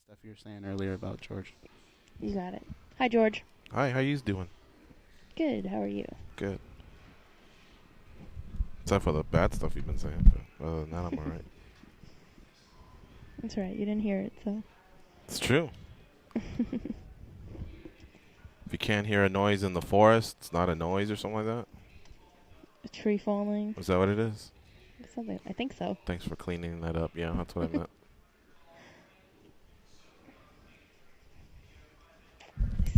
stuff you were saying earlier about George. You got it. Hi, George. Hi, how you doing? Good. How are you? Good. Except for the bad stuff you've been saying. But other than that, I'm all right. That's right. You didn't hear it, so. It's true. If you can't hear a noise in the forest, it's not a noise or something like that? A tree falling. Is that what it is? Something. I think so. Thanks for cleaning that up. Yeah, that's what I meant.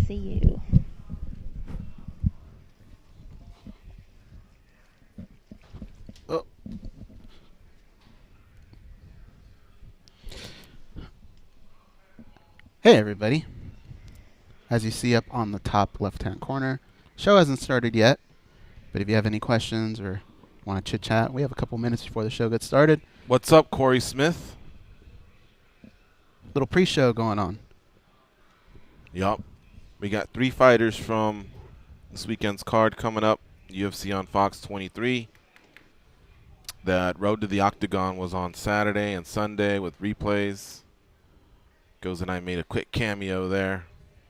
See you. Oh. Hey, everybody. As you see up on the top left-hand corner, show hasn't started yet, but if you have any questions or want to chit-chat, we have a couple minutes before the show gets started. What's up, Corey Smith? Little pre-show going on. Yup. We got 3 fighters from this weekend's card coming up. UFC on Fox 23. That Road to the Octagon was on Saturday and Sunday with replays. Goes and I made a quick cameo there.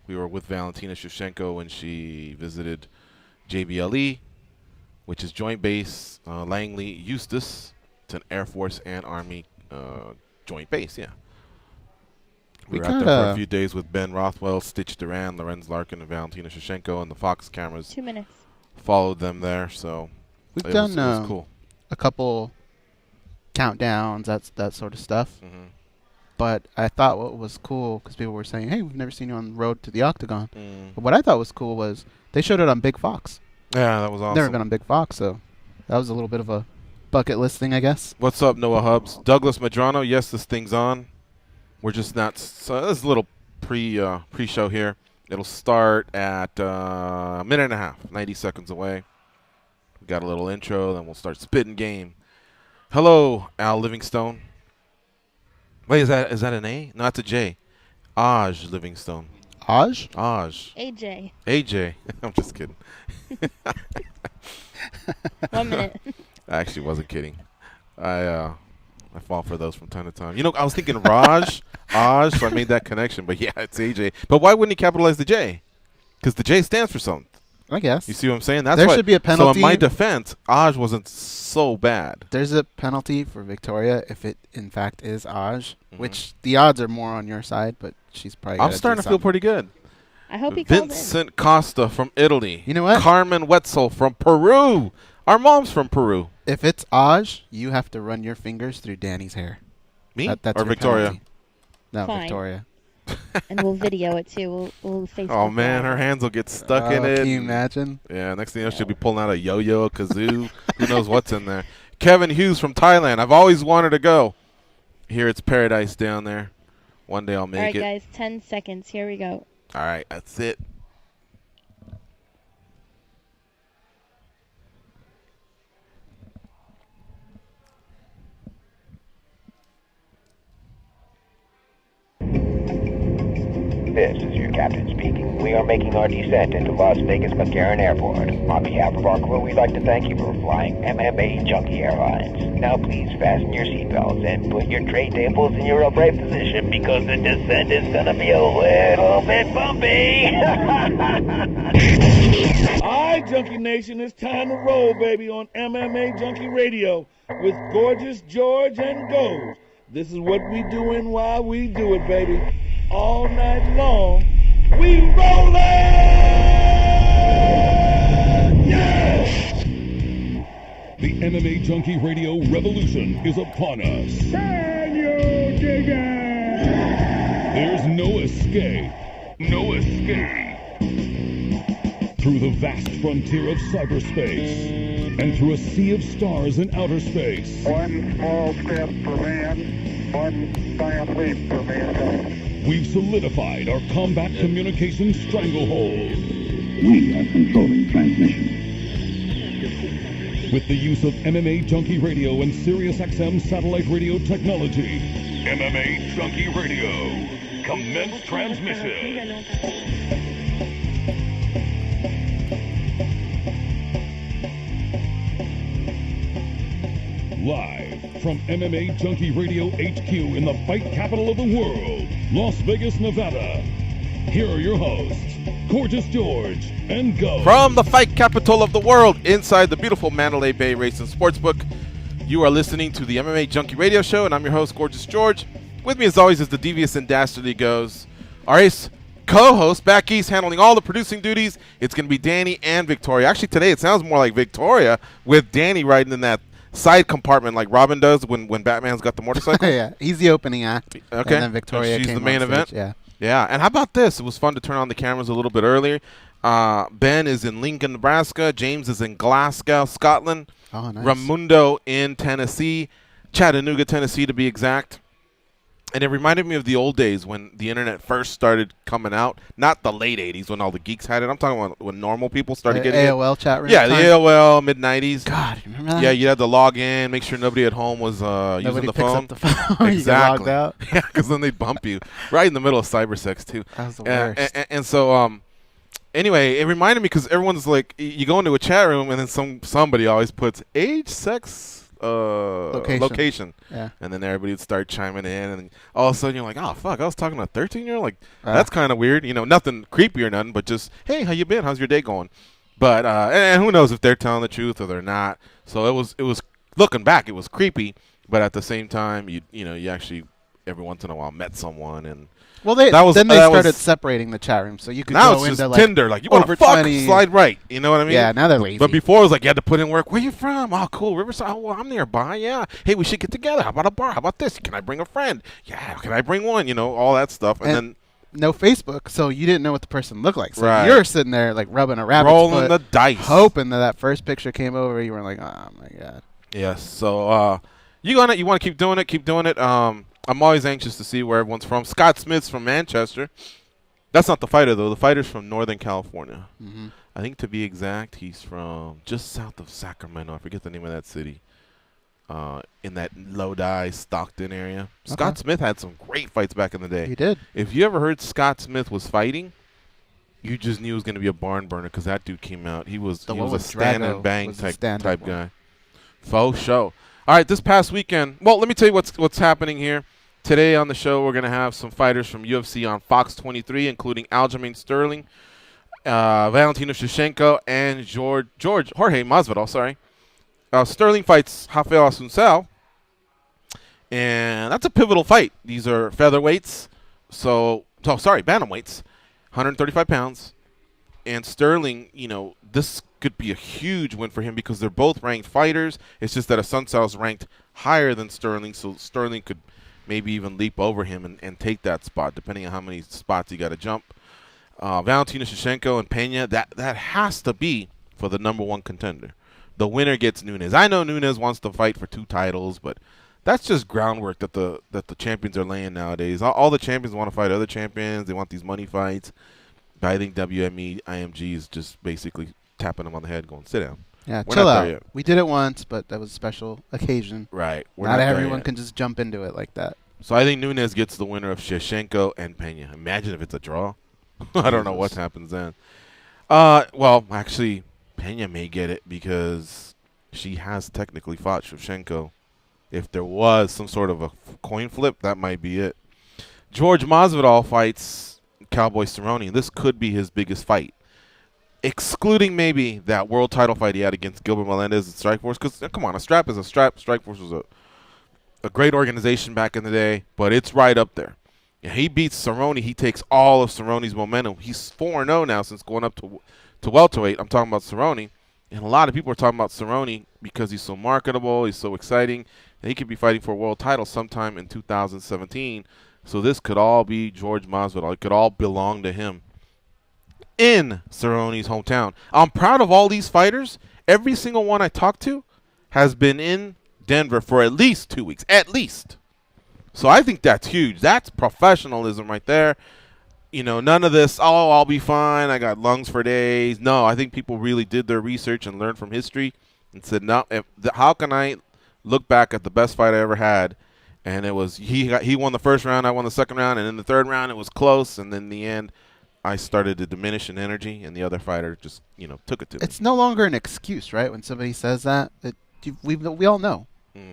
We were with Valentina Shevchenko when she visited JBLE, which is Joint Base Langley, Eustis. It's an Air Force and Army joint base, yeah. We were out there for a few days with Ben Rothwell, Stitch Duran, Lorenz Larkin, and Valentina Shevchenko, and the Fox cameras 2 minutes. Followed them there, so we've done it was cool. A couple countdowns, that sort of stuff. Mm-hmm. But I thought what was cool, because people were saying, hey, we've never seen you on the Road to the Octagon. But what I thought was cool was they showed it on Big Fox. Yeah, that was awesome. Never been on Big Fox, so that was a little bit of a bucket list thing, I guess. What's up, Noah Hubbs? Douglas Madrano, yes, this thing's on. We're just not. So this is a little pre-show here. It'll start at a minute and a half, 90 seconds away. We got a little intro, then we'll start spitting game. Hello, Al Livingstone. Wait, is that an A? No, that's a J. Aj Livingstone. Aj? Aj. AJ. AJ. I'm just kidding. 1 minute. I actually wasn't kidding. I fall for those from time to time. You know, I was thinking Raj, Aj, so I made that connection. But yeah, it's AJ. But why wouldn't he capitalize the J? Because the J stands for something. I guess. You see what I'm saying? That's there should be a penalty. So in my defense, Aj wasn't so bad. There's a penalty for Victoria if it, in fact, is Aj, which the odds are more on your side, but she's probably I'm starting to feel pretty good. I hope he called in. Vincent Costa from Italy. You know what? Carmen Wetzel from Peru. Our mom's from Peru. If it's Aj, you have to run your fingers through Danny's hair. Me? That's or Victoria? Penalty. No, Fine. Victoria. And we'll video it, too. We'll Facebook Oh, man, her hands will get stuck in it. Can you imagine? Yeah, next thing you know, she'll be pulling out a yo-yo, a kazoo. Who knows what's in there. Kevin Hughes from Thailand. I've always wanted to go. Here it's paradise down there. One day I'll make it. All right, guys, 10 seconds. Here we go. All right, that's it. This is your captain speaking. We are making our descent into Las Vegas McCarran Airport. On behalf of our crew, we'd like to thank you for flying MMAjunkie Airlines. Now please fasten your seatbelts and put your tray tables in your upright position because the descent is going to be a little bit bumpy. Alright, Junkie Nation, it's time to roll, baby, on MMAjunkie Radio with Gorgeous George and Gold. This is what we doing while we do it, baby. All night long, we rollin'! Yeah! The MMAjunkie Radio revolution is upon us. Can you dig it? There's no escape. No escape. Through the vast frontier of cyberspace and through a sea of stars in outer space. One small step for man, one giant leap for mankind. We've solidified our combat communication stranglehold. We are controlling transmission. With the use of MMAjunkie Radio and SiriusXM satellite radio technology. MMAjunkie Radio. Commence transmission. live from MMA Junkie Radio HQ in the fight capital of the world, Las Vegas, Nevada. Here are your hosts, Gorgeous George and Go. From the fight capital of the world, inside the beautiful Mandalay Bay Racing Sportsbook, you are listening to the MMA Junkie Radio Show, and I'm your host, Gorgeous George. With me, as always, is the devious and dastardly Goes. Our ace co-host, back east, handling all the producing duties. It's going to be Danny and Victoria. Actually, today it sounds more like Victoria with Danny riding in that side compartment like Robin does when Batman's got the motorcycle. Yeah, he's the opening act. Okay. And then Victoria She's came the main on stage. event. Yeah. Yeah, and how about this? It was fun to turn on the cameras a little bit earlier. Ben is in Lincoln, Nebraska. James is in Glasgow, Scotland. Oh, nice. Raimundo in Tennessee, Chattanooga, Tennessee to be exact. And it reminded me of the old days when the internet first started coming out. Not the late 80s when all the geeks had it. I'm talking about when normal people started getting AOL it. chat room. Yeah, the AOL, mid-90s. God, you remember that? Yeah, you had to log in, make sure nobody at home was using the phone. Nobody picks up the phone. Exactly. You get logged out. Yeah, because then they'd bump you right in the middle of cybersex, too. That was the worst. And so, anyway, it reminded me because everyone's like, you go into a chat room and then somebody always puts age, sex, location. Yeah. And then everybody would start chiming in, and all of a sudden you're like, oh, fuck, I was talking to a 13-year-old? Like, that's kind of weird. You know, nothing creepy or nothing, but just, hey, how you been? How's your day going? But, and who knows if they're telling the truth or they're not. So it was looking back, it was creepy, but at the same time, you actually every once in a while met someone, and well, they started separating the chat room, so you could now go it's into just like Tinder, like you want to fuck, slide right. You know what I mean? Yeah, now they're lazy. But before it was like you had to put in work. Where you from? Oh, cool, Riverside. Oh, well, I'm nearby. Yeah. Hey, we should get together. How about a bar? How about this? Can I bring a friend? Yeah. Can I bring one? You know, all that stuff, and then no Facebook, so you didn't know what the person looked like. So right. You're sitting there like rubbing a rabbit's rolling foot, the dice, hoping that first picture came over. You were like, oh my god. Yes. So you want to keep doing it. Keep doing it. I'm always anxious to see where everyone's from. Scott Smith's from Manchester. That's not the fighter, though. The fighter's from Northern California. Mm-hmm. I think, to be exact, he's from just south of Sacramento. I forget the name of that city. In that Lodi, Stockton area. Okay. Scott Smith had some great fights back in the day. He did. If you ever heard Scott Smith was fighting, you just knew it was going to be a barn burner because that dude came out. He was a stand and bang type guy. Faux show. All right, this past weekend. Well, let me tell you what's happening here. Today on the show, we're going to have some fighters from UFC on Fox 23, including Aljamain Sterling, Valentina Shevchenko, and Jorge Masvidal. Sorry, Sterling fights Rafael Assunção, and that's a pivotal fight. These are featherweights, bantamweights, 135 pounds, and Sterling. This could be a huge win for him because they're both ranked fighters. It's just that Assunção's ranked higher than Sterling, so Sterling could maybe even leap over him and take that spot, depending on how many spots he got to jump. Valentina Shevchenko and Pena, that has to be for the number one contender. The winner gets Nunes. I know Nunes wants to fight for 2 titles, but that's just groundwork that the champions are laying nowadays. All the champions want to fight other champions. They want these money fights. But I think WME, IMG is just basically tapping them on the head going, sit down. Yeah, We're chill not out. there yet. We did it once, but that was a special occasion. Right. Not everyone can just jump into it like that. So I think Nunes gets the winner of Shevchenko and Pena. Imagine if it's a draw. I don't know what happens then. Well, actually, Pena may get it because she has technically fought Shevchenko. If there was some sort of a coin flip, that might be it. Jorge Masvidal fights Cowboy Cerrone. This could be his biggest fight, excluding maybe that world title fight he had against Gilbert Melendez at Strikeforce. Because, come on, a strap is a strap. Strikeforce was a great organization back in the day, but it's right up there. And he beats Cerrone. He takes all of Cerrone's momentum. He's 4-0 now since going up to welterweight. I'm talking about Cerrone. And a lot of people are talking about Cerrone because he's so marketable, he's so exciting, and he could be fighting for a world title sometime in 2017. So this could all be Jorge Masvidal. It could all belong to him in Cerrone's hometown. I'm proud of all these fighters. Every single one I talked to has been in Denver for at least 2 weeks, at least. So I think that's huge. That's professionalism right there. None of this, oh, I'll be fine, I got lungs for days. No, I think people really did their research and learned from history and said, no, how can I look back at the best fight I ever had? And it was he won the first round, I won the second round, and in the third round it was close, and in the end I started to diminish in energy, and the other fighter just, took it to me. It's no longer an excuse, right? When somebody says that, we all know.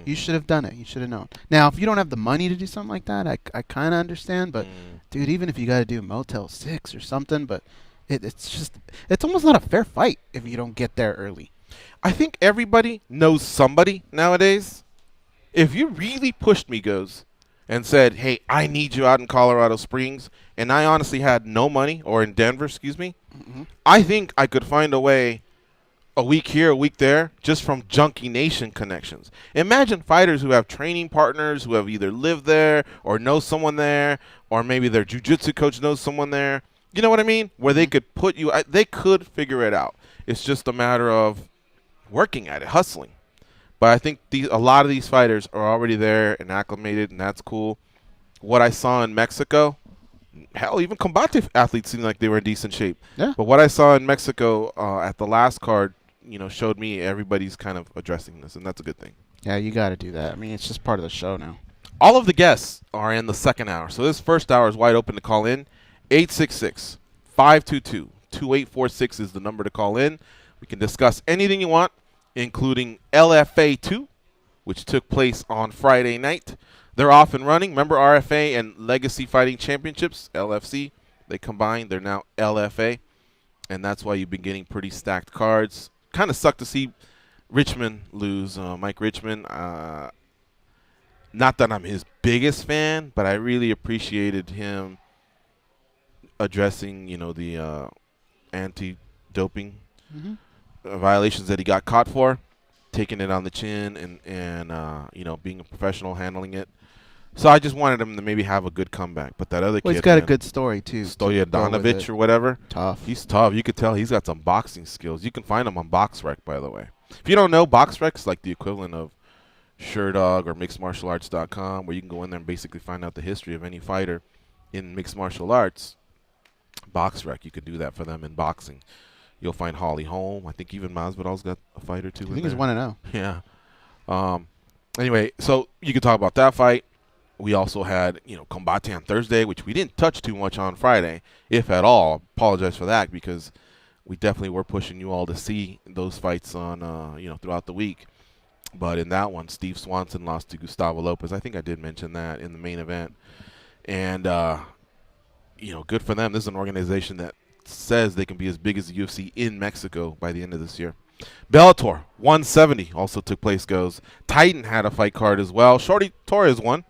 You should have done it. You should have known. Now, if you don't have the money to do something like that, I kind of understand. But, dude, even if you got to do Motel 6 or something, but it's almost not a fair fight if you don't get there early. I think everybody knows somebody nowadays. If you really pushed me, and said, hey, I need you out in Colorado Springs, and I honestly had no money, or in Denver, excuse me, I think I could find a way a week here, a week there, just from Junkie Nation connections. Imagine fighters who have training partners who have either lived there or know someone there, or maybe their jiu-jitsu coach knows someone there. You know what I mean? Where they could put you – they could figure it out. It's just a matter of working at it, hustling. But I think a lot of these fighters are already there and acclimated, and that's cool. What I saw in Mexico, hell, even combative athletes seemed like they were in decent shape. Yeah. But what I saw in Mexico at the last card, showed me everybody's kind of addressing this, and that's a good thing. Yeah, you got to do that. I mean, it's just part of the show now. All of the guests are in the second hour, so this first hour is wide open to call in. 866-522-2846 is the number to call in. We can discuss anything you want, including LFA 2, which took place on Friday night. They're off and running. Remember RFA and Legacy Fighting Championships, LFC? They combined. They're now LFA, and that's why you've been getting pretty stacked cards. Kind of sucked to see Richmond lose, Mike Richmond. Not that I'm his biggest fan, but I really appreciated him addressing, the anti-doping violations that he got caught for, taking it on the chin and being a professional handling it. So I just wanted him to maybe have a good comeback. But that other kid, he's got a good story too. Stojanovic or whatever. Tough. He's tough. You could tell he's got some boxing skills. You can find him on BoxRec, by the way. If you don't know, BoxRec is like the equivalent of SureDog or MixedMartialArts.com, where you can go in there and basically find out the history of any fighter in mixed martial arts. BoxRec, you could do that for them in boxing. You'll find Holly Holm. I think even Masvidal's got a fight or two. I think he's 1-0. Yeah. Anyway, so you could talk about that fight. We also had, Combate on Thursday, which we didn't touch too much on Friday, if at all. Apologize for that, because we definitely were pushing you all to see those fights on, throughout the week. But in that one, Steve Swanson lost to Gustavo Lopez. I think I did mention that in the main event. And, good for them. This is an organization that says they can be as big as the UFC in Mexico by the end of this year. Bellator 170 also took place. Titan had a fight card as well. Shorty Torres won,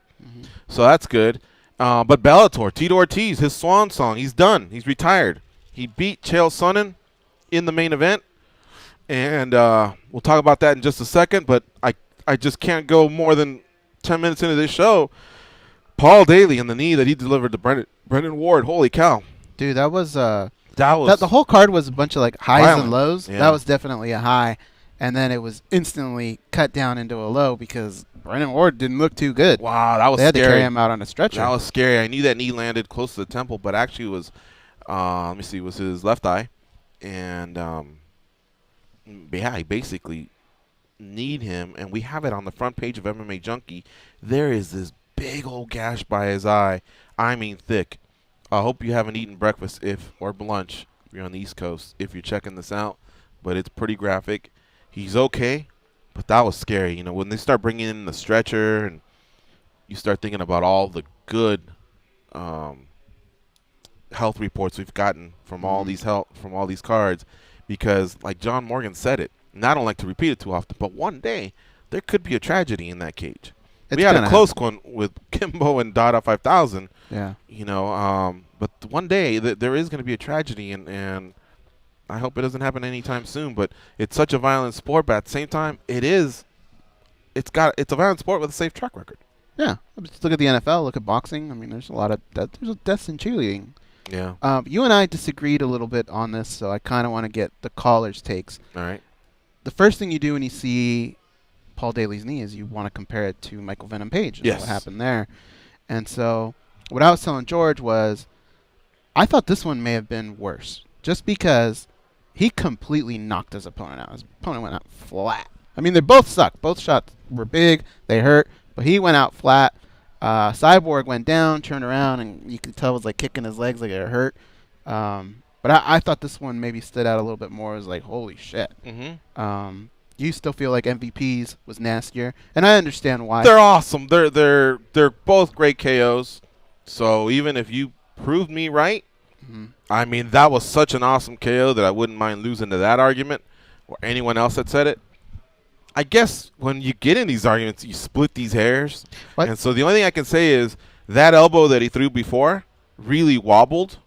so that's good. But Bellator, Tito Ortiz, his swan song, he's done. He's retired. He beat Chael Sonnen in the main event, and we'll talk about that in just a second. But I just can't go more than 10 minutes into this show. Paul Daly and the knee that he delivered to Brendan Ward. Holy cow. Dude, that was the whole card was a bunch of like highs violent. And lows. Yeah. That was definitely a high, and then it was instantly cut down into a low because Brendan Ward didn't look too good. Wow, that was they had scary. to carry him out on a stretcher. That was scary. I knew that knee landed close to the temple, but actually it was, let me see, it was his left eye. And, he basically kneed him, and we have it on the front page of MMA Junkie. There is this big old gash by his eye. I mean thick. I hope you haven't eaten breakfast or lunch if you're on the East Coast, if you're checking this out. But it's pretty graphic. He's okay, but that was scary. When they start bringing in the stretcher and you start thinking about all the good health reports we've gotten from all these cards, because like John Morgan said it, and I don't like to repeat it too often, but one day there could be a tragedy in that cage. We had a close one with Kimbo and Dada 5000. Yeah. But one day there is going to be a tragedy, and I hope it doesn't happen anytime soon. But it's such a violent sport, but at the same time, it's a violent sport with a safe track record. Yeah. Just look at the NFL. Look at boxing. I mean, there's a lot of there's deaths in cheerleading. Yeah. You and I disagreed a little bit on this, so I kind of want to get the callers' takes. All right. The first thing you do when you see Paul Daly's knee is you want to compare it to Michael Venom Page and what happened there. And so what I was telling George was I thought this one may have been worse just because he completely knocked his opponent out. His opponent went out flat. I mean, they both sucked. Both shots were big. They hurt. But he went out flat. Cyborg went down, turned around, and you could tell it was like kicking his legs like it hurt. But I thought this one maybe stood out a little bit more. It was like, holy shit. Mm-hmm. You still feel like MVP's was nastier, and I understand why. They're awesome. They're both great KOs. So even if you proved me right, I mean, that was such an awesome KO that I wouldn't mind losing to that argument or anyone else that said it. I guess when you get in these arguments, you split these hairs. What? And so the only thing I can say is that elbow that he threw before really wobbled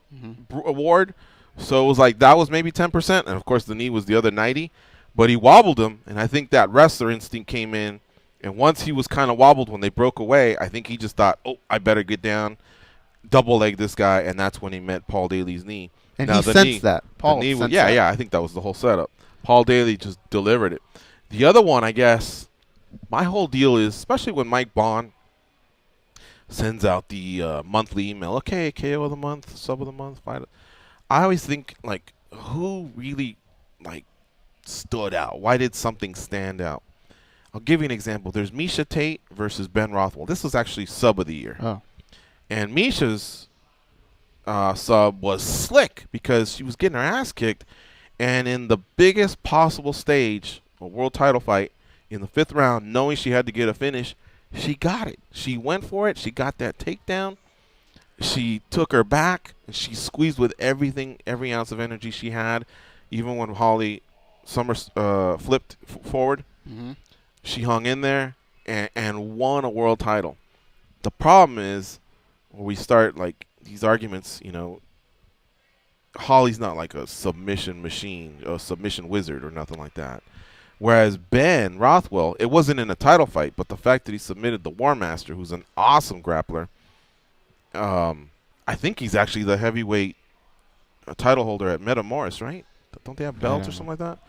Ward. So it was like that was maybe 10%. And, of course, the knee was the other 90. But he wobbled him, and I think that wrestler instinct came in. And once he was kind of wobbled when they broke away, I think he just thought, oh, I better get down, double leg this guy, and that's when he met Paul Daly's knee. And now, he sensed that. Paul sensed that. Yeah, I think that was the whole setup. Paul Daly just delivered it. The other one, I guess, my whole deal is, especially when Mike Bond sends out the monthly email, okay, KO of the month, sub of the month, fight. I always think, like, who really, like, stood out? Why did something stand out? I'll give you an example. There's Miesha Tate versus Ben Rothwell. This was actually sub of the year. Oh. And Miesha's sub was slick because she was getting her ass kicked. And in the biggest possible stage, a world title fight, in the 5th round, knowing she had to get a finish, she got it. She went for it. She got that takedown. She took her back, and she squeezed with everything, every ounce of energy she had, even when Holly Summers flipped forward. She hung in there and won a world title. The problem is when we start like these arguments, you know, Holly's not like a submission machine, a submission wizard or nothing like that. Whereas Ben Rothwell, it wasn't in a title fight, but the fact that he submitted the War Master, who's an awesome grappler, I think he's actually the heavyweight title holder at Metamoris, right? Don't they have belts or something like that?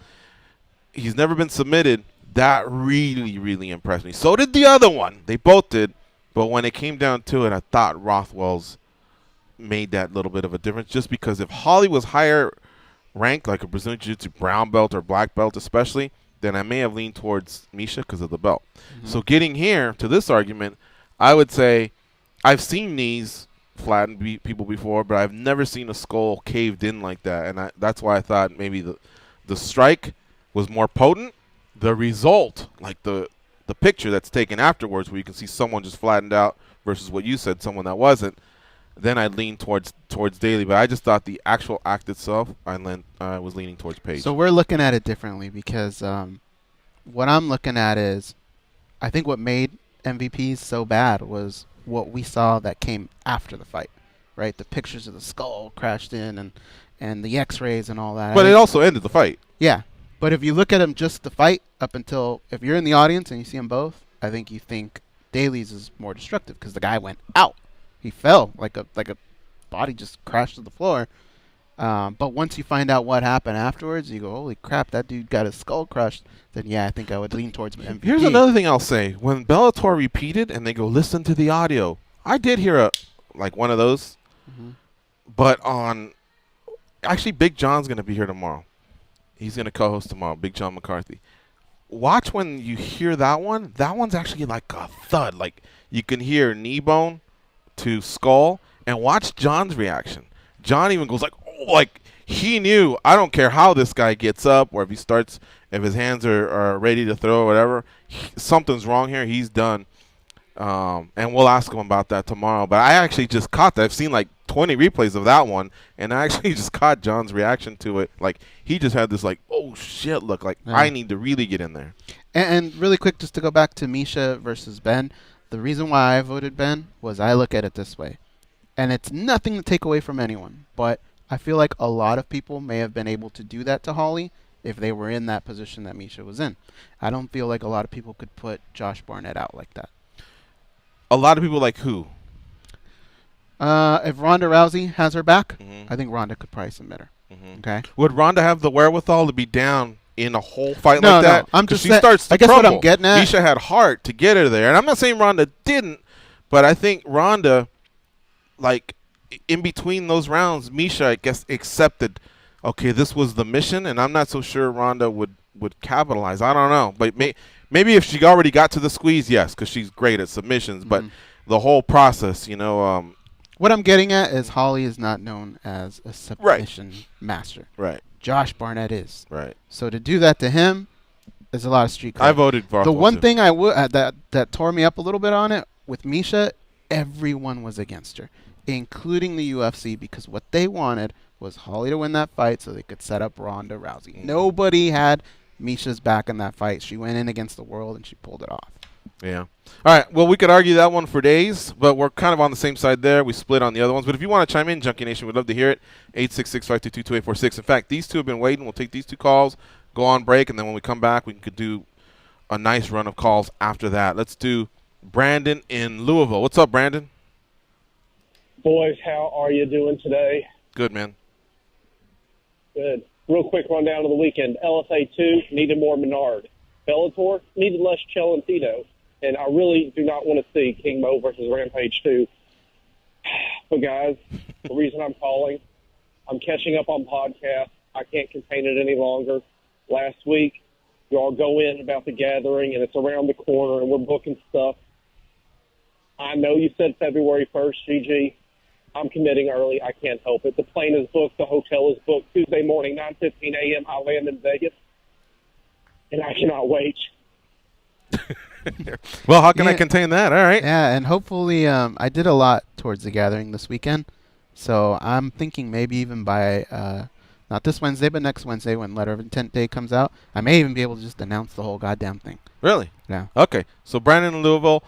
He's never been submitted. That really, really impressed me. So did the other one. They both did. But when it came down to it, I thought Rothwell's made that little bit of a difference. Just because if Holly was higher ranked, like a Brazilian Jiu-Jitsu brown belt or black belt especially, then I may have leaned towards Miesha because of the belt. So getting here to this argument, I would say I've seen knees flatten people before, but I've never seen a skull caved in like that. And that's why I thought maybe the strike was more potent. The result, like the picture that's taken afterwards where you can see someone just flattened out versus what you said, someone that wasn't, then I'd lean towards Daly. But I just thought the actual act itself, I was leaning towards Page. So we're looking at it differently because what I'm looking at is I think what made MVPs so bad was what we saw that came after the fight, right? The pictures of the skull crashed in and the x-rays and all that. But it also ended the fight. Yeah. But if you look at him just the fight up until, if you're in the audience and you see them both, I think you think Daly's is more destructive because the guy went out. He fell like a body just crashed to the floor. But once you find out what happened afterwards, you go, holy crap, that dude got his skull crushed. Then, yeah, I think I would lean towards MVP. Here's another thing I'll say. When Bellator repeated and they go, listen to the audio, I did hear one of those. But actually, Big John's going to be here tomorrow. He's going to co-host tomorrow, Big John McCarthy. Watch when you hear that one. That one's actually like a thud. Like you can hear knee bone to skull. And watch John's reaction. John even goes like, oh, like he knew. I don't care how this guy gets up or if his hands are ready to throw or whatever. Something's wrong here. He's done. And we'll ask him about that tomorrow. But I actually just caught that. I've seen like 20 replays of that one, and I actually just caught John's reaction to it. Like he just had this like, oh shit look. Like I need to really get in there. And really quick, just to go back to Miesha versus Ben, the reason why I voted Ben was I look at it this way. And it's nothing to take away from anyone, but I feel like a lot of people may have been able to do that to Holly if they were in that position that Miesha was in. I don't feel like a lot of people could put Josh Barnett out like that. A lot of people like who? If Ronda Rousey has her back, I think Ronda could probably submit her. Okay. Would Ronda have the wherewithal to be down in a whole fight like that? I'm just she starts to I guess crumble. what I'm getting at. Miesha had heart to get her there, and I'm not saying Ronda didn't, but I think Ronda, like in between those rounds, Miesha I guess accepted. Okay, this was the mission, and I'm not so sure Ronda would capitalize. I don't know, but maybe if she already got to the squeeze, yes, because she's great at submissions. But the whole process, you know. What I'm getting at is Holly is not known as a submission master. Right. Josh Barnett is. Right. So to do that to him, There's a lot of street cred. I voted for the one thing I would that tore me up a little bit on it with Misha, everyone was against her, including the UFC, because what they wanted was Holly to win that fight so they could set up Ronda Rousey. Nobody had Misha's back in that fight. She went in against the world and she pulled it off. Yeah. All right. Well, we could argue that one for days, but we're kind of on the same side there. We split on the other ones. But if you want to chime in, Junkie Nation, we'd love to hear it. 866-522-2846. In fact, these two have been waiting. We'll take these two calls, go on break, and then when we come back, we could do a nice run of calls after that. Let's do Brandon in Louisville. What's up, Brandon? Boys, how are you doing today? Good, man. Good. Real quick rundown of the weekend. LFA 2 needed more Menard. Bellator needed less Celentino. And I really do not want to see King Mo versus Rampage 2. But, guys, the reason I'm calling, I'm catching up on podcasts. I can't contain it any longer. Last week, you all go in about the gathering, and it's around the corner, and we're booking stuff. I know you said February 1st, GG. I'm committing early. I can't help it. The plane is booked. The hotel is booked. Tuesday morning, 9:15 a.m., I land in Vegas. And I cannot wait. Well, how can I contain that? All right. Yeah, and hopefully I did a lot towards the gathering this weekend. So I'm thinking maybe even by not this Wednesday, but next Wednesday when Letter of Intent Day comes out, I may even be able to just announce the whole goddamn thing. Really? Yeah. Okay. So Brandon in Louisville.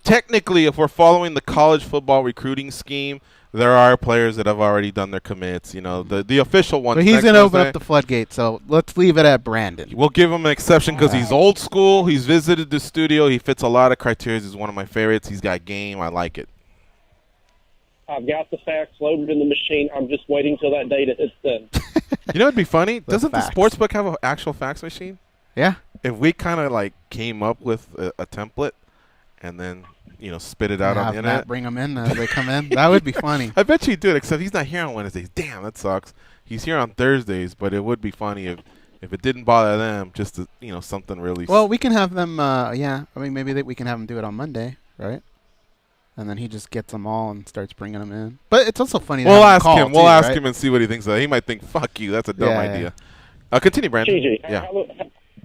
Technically, if we're following the college football recruiting scheme, there are players that have already done their commits. You know, the official ones. But he's going to open up the floodgate, so let's leave it at Brandon. We'll give him an exception because he's old school. He's visited the studio. He fits a lot of criteria. He's one of my favorites. He's got game. I like it. I've got the facts loaded in the machine. I'm just waiting till that data hits then. You know what'd be funny? Doesn't facts. the sportsbook have an actual fax machine? Yeah. If we kind of like came up with a template and then spit it out on the internet, bring them in as they come in. That would be funny. I bet you'd do it. Except he's not here on Wednesdays. Damn, that sucks. He's here on Thursdays, but it would be funny if it didn't bother them. Just to, something really. Well, we can have them. Yeah. I mean, maybe we can have them do it on Monday, right? And then he just gets them all and starts bringing them in. But it's also funny. We'll ask him. We'll ask him and see what he thinks of that. He might think, "Fuck you, that's a dumb idea." Yeah. Continue, Brandon. GG, yeah.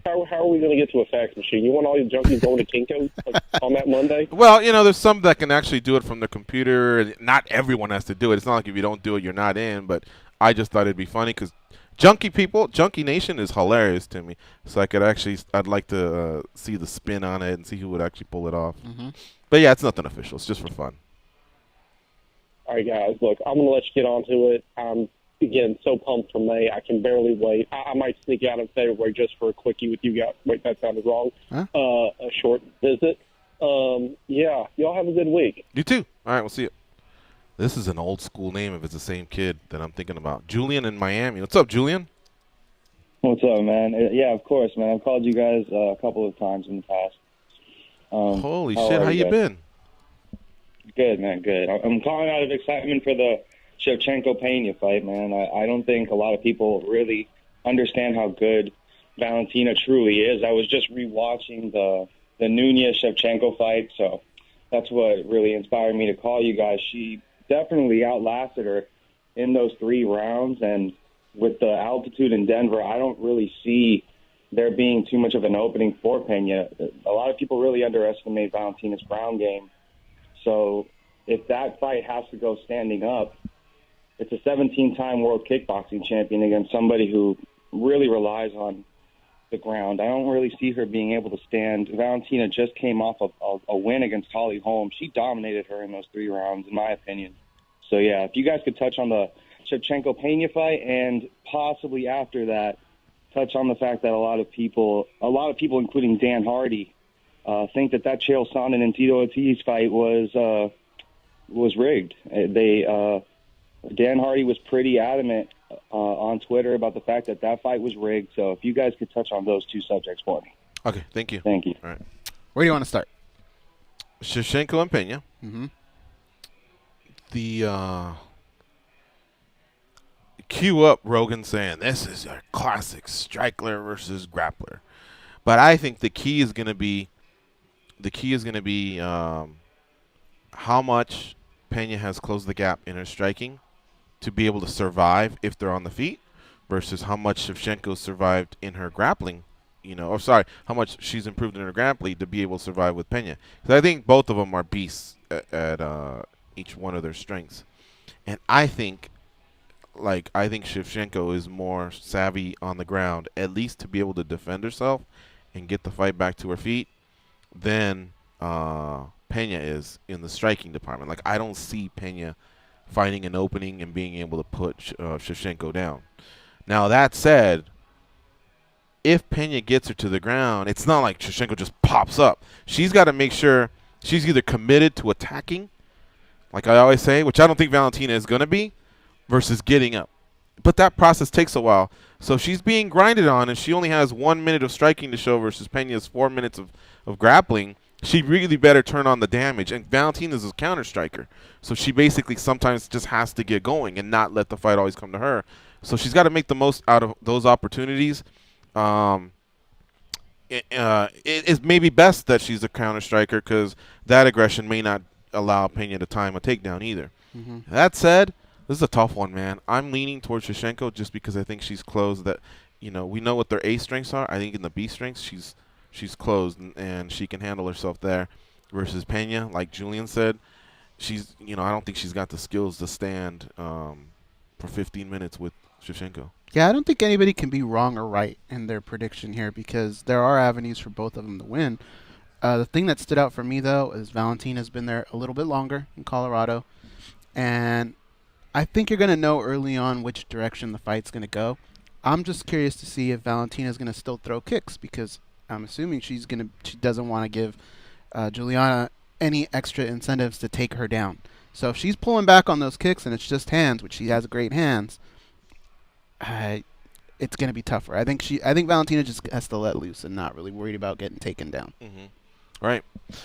How are we going to get to a fax machine? You want all your junkies going to Kinko's on that Monday? Well, there's some that can actually do it from their computer. Not everyone has to do it. It's not like if you don't do it, you're not in. But I just thought it'd be funny because Junkie Nation is hilarious to me. So I'd like to see the spin on it and see who would actually pull it off. Mm-hmm. But yeah, it's nothing official. It's just for fun. All right, guys. Look, I'm going to let you get on to it. I'm, again, so pumped for May. I can barely wait. I might sneak out in February just for a quickie with you guys. Wait, that sounded wrong. Huh? A short visit. Yeah, y'all have a good week. You too. All right, we'll see you. This is an old school name if it's the same kid that I'm thinking about. Julian in Miami. What's up, Julian? What's up, man? Yeah, of course, man. I've called you guys a couple of times in the past. Holy shit, how you been? Good, man, good. I'm calling out of excitement for the Shevchenko-Pena fight, man. I don't think a lot of people really understand how good Valentina truly is. I was just rewatching the Nunez-Shevchenko fight, so that's what really inspired me to call you guys. She definitely outlasted her in those 3 rounds, and with the altitude in Denver, I don't really see there being too much of an opening for Pena. A lot of people really underestimate Valentina's ground game. So if that fight has to go standing up, it's a 17-time world kickboxing champion against somebody who really relies on the ground. I don't really see her being able to stand. Valentina just came off of a win against Holly Holm. She dominated her in those 3 rounds, in my opinion. So, yeah, if you guys could touch on the Shevchenko-Pena fight and possibly after that, touch on the fact that a lot of people, including Dan Hardy, think that Chael Sonnen and Tito Ortiz fight was rigged. Dan Hardy was pretty adamant on Twitter about the fact that fight was rigged. So if you guys could touch on those 2 subjects for me. Okay, thank you. Thank you. All right. Where do you want to start? Shevchenko and Pena. Mm-hmm. The cue up Rogan saying this is a classic striker versus grappler, but I think the key is going to be how much Pena has closed the gap in her striking to be able to survive if they're on the feet versus how much Shevchenko survived in her grappling or sorry, how much she's improved in her grappling to be able to survive with Pena. Because I think both of them are beasts at each one of their strengths. And I think Shevchenko is more savvy on the ground, at least to be able to defend herself and get the fight back to her feet, than Pena is in the striking department. Like, I don't see Pena finding an opening and being able to put Shevchenko down. Now, that said, if Pena gets her to the ground, it's not like Shevchenko just pops up. She's got to make sure she's either committed to attacking, like I always say, which I don't think Valentina is going to be, versus getting up. But that process takes a while. So if she's being grinded on and she only has 1 minute of striking to show versus Pena's 4 minutes of grappling, she really better turn on the damage. And Valentina's a counter striker. So she basically sometimes just has to get going and not let the fight always come to her. So she's got to make the most out of those opportunities. It is maybe best that she's a counter striker because that aggression may not allow Pena to time a takedown either. Mm-hmm. That said, this is a tough one, man. I'm leaning towards Shevchenko just because I think she's closed. That we know what their A strengths are. I think in the B strengths, she's closed and she can handle herself there. Versus Pena, like Julian said, she's I don't think she's got the skills to stand for 15 minutes with Shevchenko. Yeah, I don't think anybody can be wrong or right in their prediction here because there are avenues for both of them to win. The thing that stood out for me, though, is Valentina's been there a little bit longer in Colorado, and I think you're going to know early on which direction the fight's going to go. I'm just curious to see if Valentina's going to still throw kicks because I'm assuming she doesn't want to give Juliana any extra incentives to take her down. So if she's pulling back on those kicks and it's just hands, which she has great hands, it's going to be tougher. I think Valentina just has to let loose and not really worried about getting taken down. Mm-hmm. Right.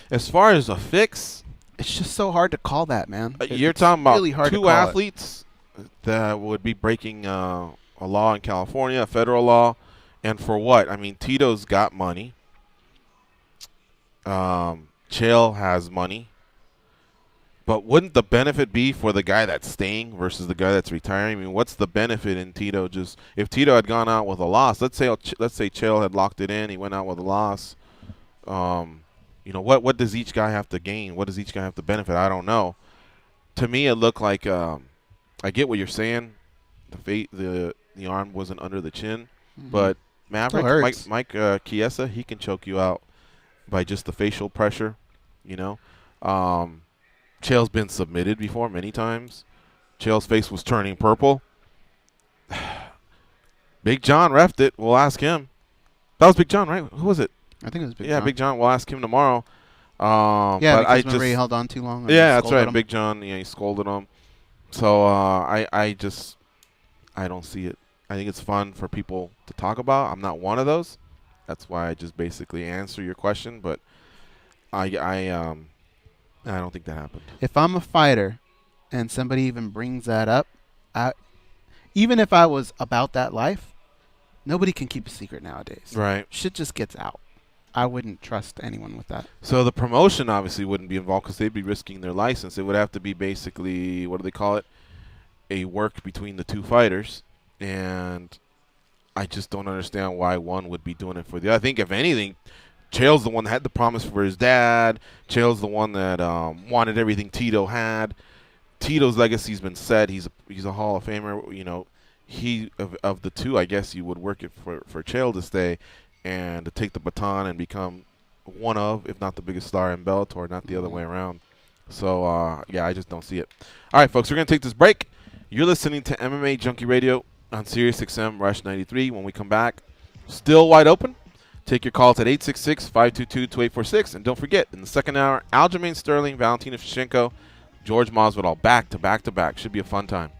As far as a fix, it's just so hard to call that, man. You're talking about really hard two athletes that would be breaking a law in California, a federal law, and for what? I mean, Tito's got money. Chael has money. But wouldn't the benefit be for the guy that's staying versus the guy that's retiring? I mean, what's the benefit in Tito? Just if Tito had gone out with a loss, let's say Chael had locked it in, he went out with a loss. What does each guy have to gain? What does each guy have to benefit? I don't know. To me, it looked like I get what you're saying. The arm wasn't under the chin, but Maverick, Mike Chiesa, he can choke you out by just the facial pressure. Chael's been submitted before many times. Chael's face was turning purple. Big John reffed it. We'll ask him. That was Big John, right? Who was it? I think it was Big John. Yeah, Big John. We'll ask him tomorrow. Because remember he held on too long. Yeah, that's right. Big John, he scolded him. So I don't see it. I think it's fun for people to talk about. I'm not one of those. That's why I just basically answer your question. But I don't think that happened. If I'm a fighter and somebody even brings that up, even if I was about that life, nobody can keep a secret nowadays. Right. Shit just gets out. I wouldn't trust anyone with that. So the promotion obviously wouldn't be involved because they'd be risking their license. It would have to be basically, what do they call it, a work between the two fighters. And I just don't understand why one would be doing it for the other. I think, if anything, Chael's the one that had the promise for his dad. Chael's the one that wanted everything Tito had. Tito's legacy's been set. He's a Hall of Famer. He of the two, I guess you would work it for Chael to stay and to take the baton and become one of, if not the biggest star in Bellator, not the other way around. So, I just don't see it. All right, folks, we're going to take this break. You're listening to MMA Junkie Radio on Sirius XM Rush 93. When we come back, still wide open. Take your calls at 866-522-2846. And don't forget, in the second hour, Aljamain Sterling, Valentina Shevchenko, Jorge Masvidal, back to back to back. Should be a fun time.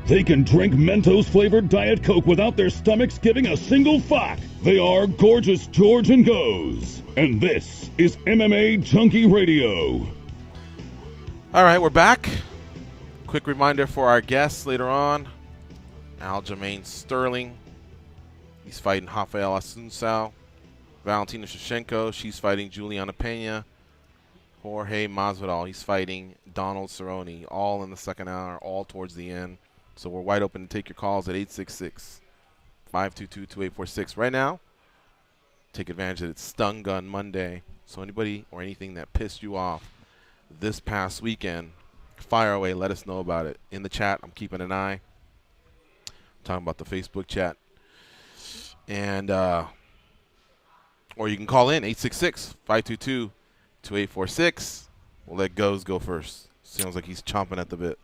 They can drink Mentos-flavored Diet Coke without their stomachs giving a single fuck. They are Gorgeous George and Goes. And this is MMA Junkie Radio. All right, we're back. Quick reminder for our guests later on. Aljamain Sterling. He's fighting Rafael Assunção. Valentina Shevchenko. She's fighting Juliana Pena. Jorge Masvidal. He's fighting Donald Cerrone. All in the second hour, all towards the end. So we're wide open to take your calls at 866-522-2846. Right now, take advantage of it. It's Stun Gun Monday. So anybody or anything that pissed you off this past weekend, fire away. Let us know about it. In the chat, I'm keeping an eye. I'm talking about the Facebook chat. And, or you can call in, 866-522-2846. We'll let Goes go first. Sounds like he's chomping at the bit.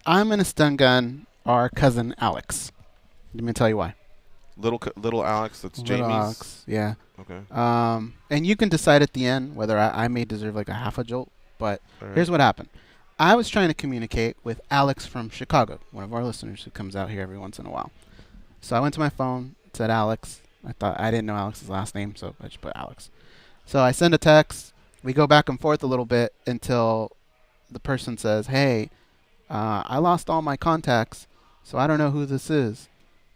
I'm going to stun gun our cousin Alex. Let me tell you why. Little Alex, that's Little Jamie's? Alex, yeah. Okay. And you can decide at the end whether I may deserve like a half a jolt. But right. Here's what happened. I was trying to communicate with Alex from Chicago, one of our listeners who comes out here every once in a while. So I went to my phone, it said Alex. I didn't know Alex's last name, so I just put Alex. So I send a text. We go back and forth a little bit until the person says, hey, I lost all my contacts, so I don't know who this is.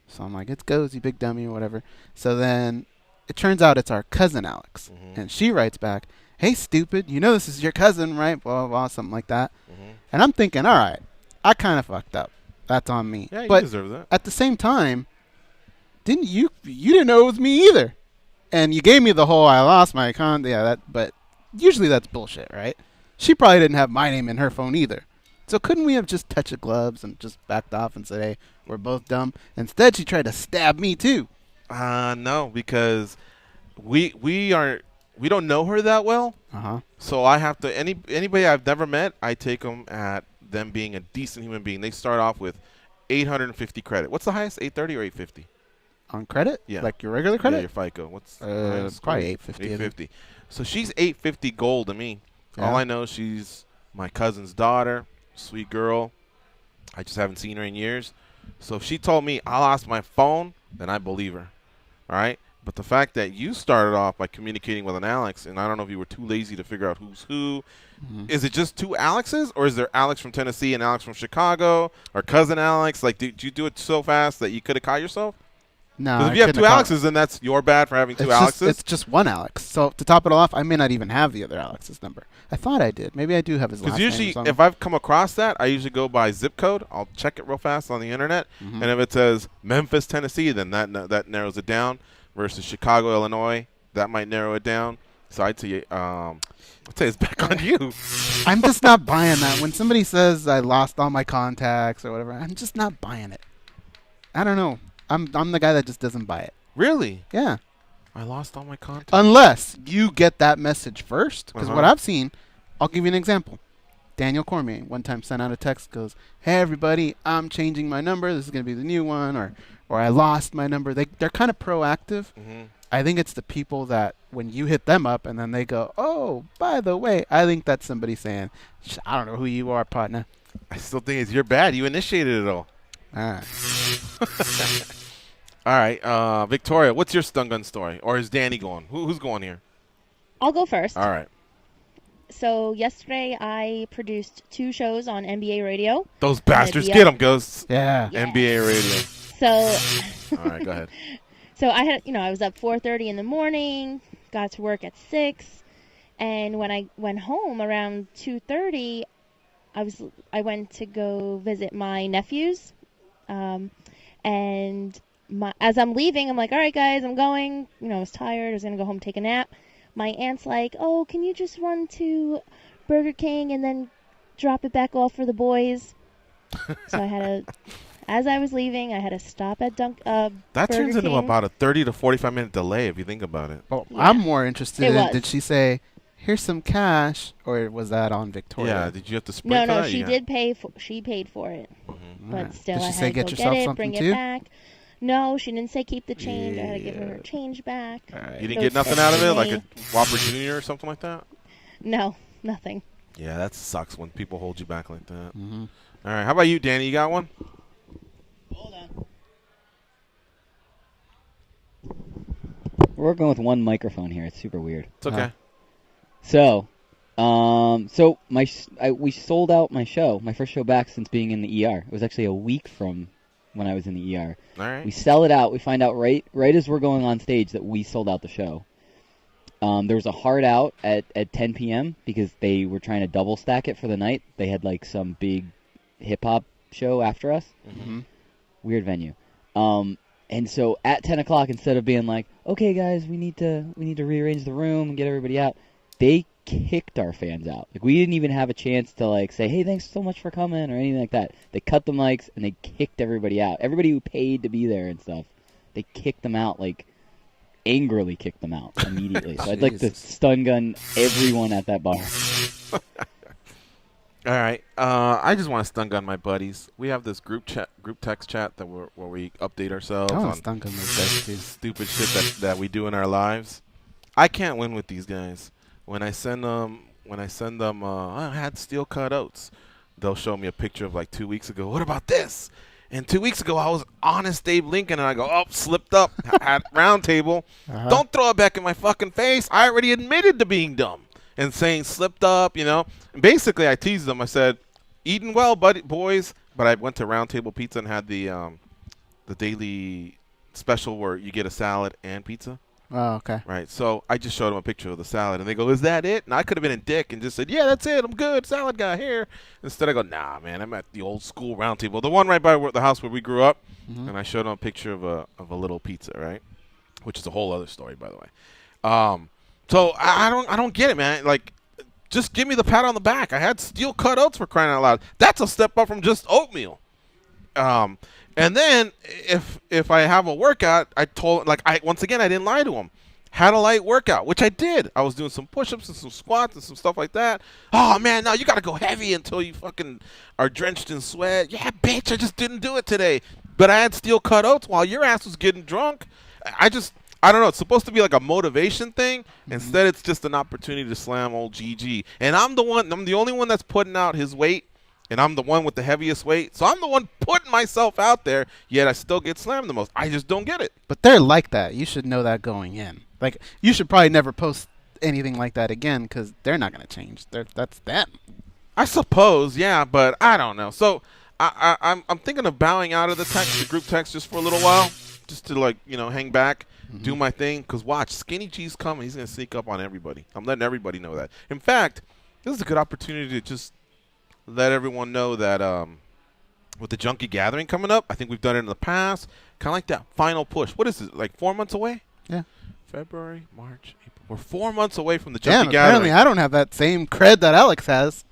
So I'm like, it's Goes, you big dummy, or whatever. So then it turns out it's our cousin Alex. Mm-hmm. And she writes back, hey, stupid, you know this is your cousin, right? Blah, blah, blah, something like that. Mm-hmm. And I'm thinking, all right, I kind of fucked up. That's on me. Yeah, you but deserve that. At the same time, you didn't know it was me either. And you gave me the whole I lost my account. Yeah, but usually that's bullshit, right? She probably didn't have my name in her phone either. So couldn't we have just touched the gloves and just backed off and said, hey, we're both dumb? Instead, she tried to stab me too. No, because we don't know her that well. Uh-huh. So I have to anybody I've never met, I take them at them being a decent human being. They start off with 850 credit. What's the highest? 830 or 850? On credit? Yeah. Like your regular credit? Yeah, your FICO. What's probably 850. 850. So she's 850 gold to me. Yeah. All I know, she's my cousin's daughter. Sweet girl. I just haven't seen her in years. So if she told me I lost my phone, then I believe her. All right? But the fact that you started off by communicating with an Alex, and I don't know if you were too lazy to figure out who's who. Mm-hmm. Is it just two Alexes, or is there Alex from Tennessee and Alex from Chicago, or cousin Alex? Like, did you do it so fast that you could have caught yourself? No. Because if you have two Alexes, then that's your bad for having two Alexes. It's just one Alex. So to top it all off, I may not even have the other Alex's number. I thought I did. Maybe I do have his last name. Because usually, if I've come across that, I usually go by zip code. I'll check it real fast on the internet, and if it says Memphis, Tennessee, then that narrows it down. Versus Chicago, Illinois, that might narrow it down. So I'd say it's back on you. I'm just not buying that. When somebody says I lost all my contacts or whatever, I'm just not buying it. I don't know. I'm the guy that just doesn't buy it. Really? Yeah. I lost all my contacts. Unless you get that message first. Because what I've seen, I'll give you an example. Daniel Cormier one time sent out a text, goes, hey, everybody, I'm changing my number. This is going to be the new one. Or I lost my number. They're kind of proactive. Mm-hmm. I think it's the people that when you hit them up and then they go, oh, by the way, I think that's somebody saying, I don't know who you are, partner. I still think it's your bad. You initiated it all. All right. All right. Victoria, what's your stun gun story? Or is Danny going? Who's going here? I'll go first. All right. So yesterday I produced 2 shows on NBA Radio. Those bastards. Get them, Ghosts. Yeah. NBA Radio. So, all right, go ahead. So I had, I was up 4:30 in the morning, got to work at 6, and when I went home around 2:30, I went to go visit my nephews, and as I'm leaving, I'm like, all right, guys, I'm going. I was tired. I was gonna go home and take a nap. My aunt's like, oh, can you just run to Burger King and then drop it back off for the boys? So I had as I was leaving, I had to stop at That turns Burger into King. about a 30 to 45-minute delay if you think about it. Oh, yeah. I'm more interested in, did she say, here's some cash, or was that on Victoria? Yeah, did you have to sprint for that? No, she did pay she paid for it. Mm-hmm. But still, did she I say, had to go get it, bring it back. No, she didn't say keep the change. I had to give her change back. Right. You didn't get nothing out of it, like a Whopper Jr. or something like that? No, nothing. Yeah, that sucks when people hold you back like that. Mm-hmm. All right, how about you, Danny? You got one? We're working with one microphone here. It's super weird. It's okay. So we sold out my show, my first show back since being in the ER. It was actually a week from when I was in the ER. All right. We sell it out. We find out right as we're going on stage that we sold out the show. There was a hard out at 10 p.m. because they were trying to double stack it for the night. They had like some big hip-hop show after us. Mm-hmm. Weird venue. And so at 10 o'clock, instead of being like, okay, guys, we need to rearrange the room and get everybody out, they kicked our fans out. Like, we didn't even have a chance to like say, hey, thanks so much for coming or anything like that. They cut the mics and they kicked everybody out. Everybody who paid to be there and stuff, they kicked them out, like angrily kicked them out immediately. So I'd like to stun gun everyone at that bar. All right. I just want to stun gun my buddies. We have this group text chat that where we update ourselves on stun gun those guys too. Stupid shit that we do in our lives. I can't win with these guys. When I send them, I had steel cut oats. They'll show me a picture of like 2 weeks ago. What about this? And 2 weeks ago, I was honest Dave Lincoln, and I go, slipped up at round table. Uh-huh. Don't throw it back in my fucking face. I already admitted to being dumb and saying slipped up, And basically, I teased them. I said, eating well, boys. But I went to Round Table Pizza and had the daily special where you get a salad and pizza. Oh, okay. Right. So I just showed them a picture of the salad, and they go, is that it? And I could have been a dick and just said, yeah, that's it. I'm good. Salad guy here. Instead, I go, nah, man, I'm at the old school Round Table, the one right by the house where we grew up. Mm-hmm. And I showed them a picture of a little pizza, right? Which is a whole other story, by the way. So I don't get it, man. Like, just give me the pat on the back. I had steel cut oats, for crying out loud. That's a step up from just oatmeal. And then if I have a workout, once again, I didn't lie to him. Had a light workout, which I did. I was doing some push-ups and some squats and some stuff like that. Oh, man, no, you got to go heavy until you fucking are drenched in sweat. Yeah, bitch, I just didn't do it today. But I had steel cut oats while your ass was getting drunk. I don't know. It's supposed to be like a motivation thing. Mm-hmm. Instead, it's just an opportunity to slam old GG. And I'm the only one that's putting out his weight. And I'm the one with the heaviest weight. So I'm the one putting myself out there, yet I still get slammed the most. I just don't get it. But they're like that. You should know that going in. Like, you should probably never post anything like that again because they're not going to change. That's them. I suppose, yeah, but I don't know. So I'm thinking of bowing out of the group text just for a little while, just to, hang back, do my thing. Because watch, Skinny G's coming. He's going to sneak up on everybody. I'm letting everybody know that. In fact, this is a good opportunity to just let everyone know that with the Junkie Gathering coming up, I think we've done it in the past, kind of like that final push. What is it, like 4 months away? Yeah. February, March, April. We're 4 months away from the Junkie Gathering. Apparently I don't have that same cred that Alex has.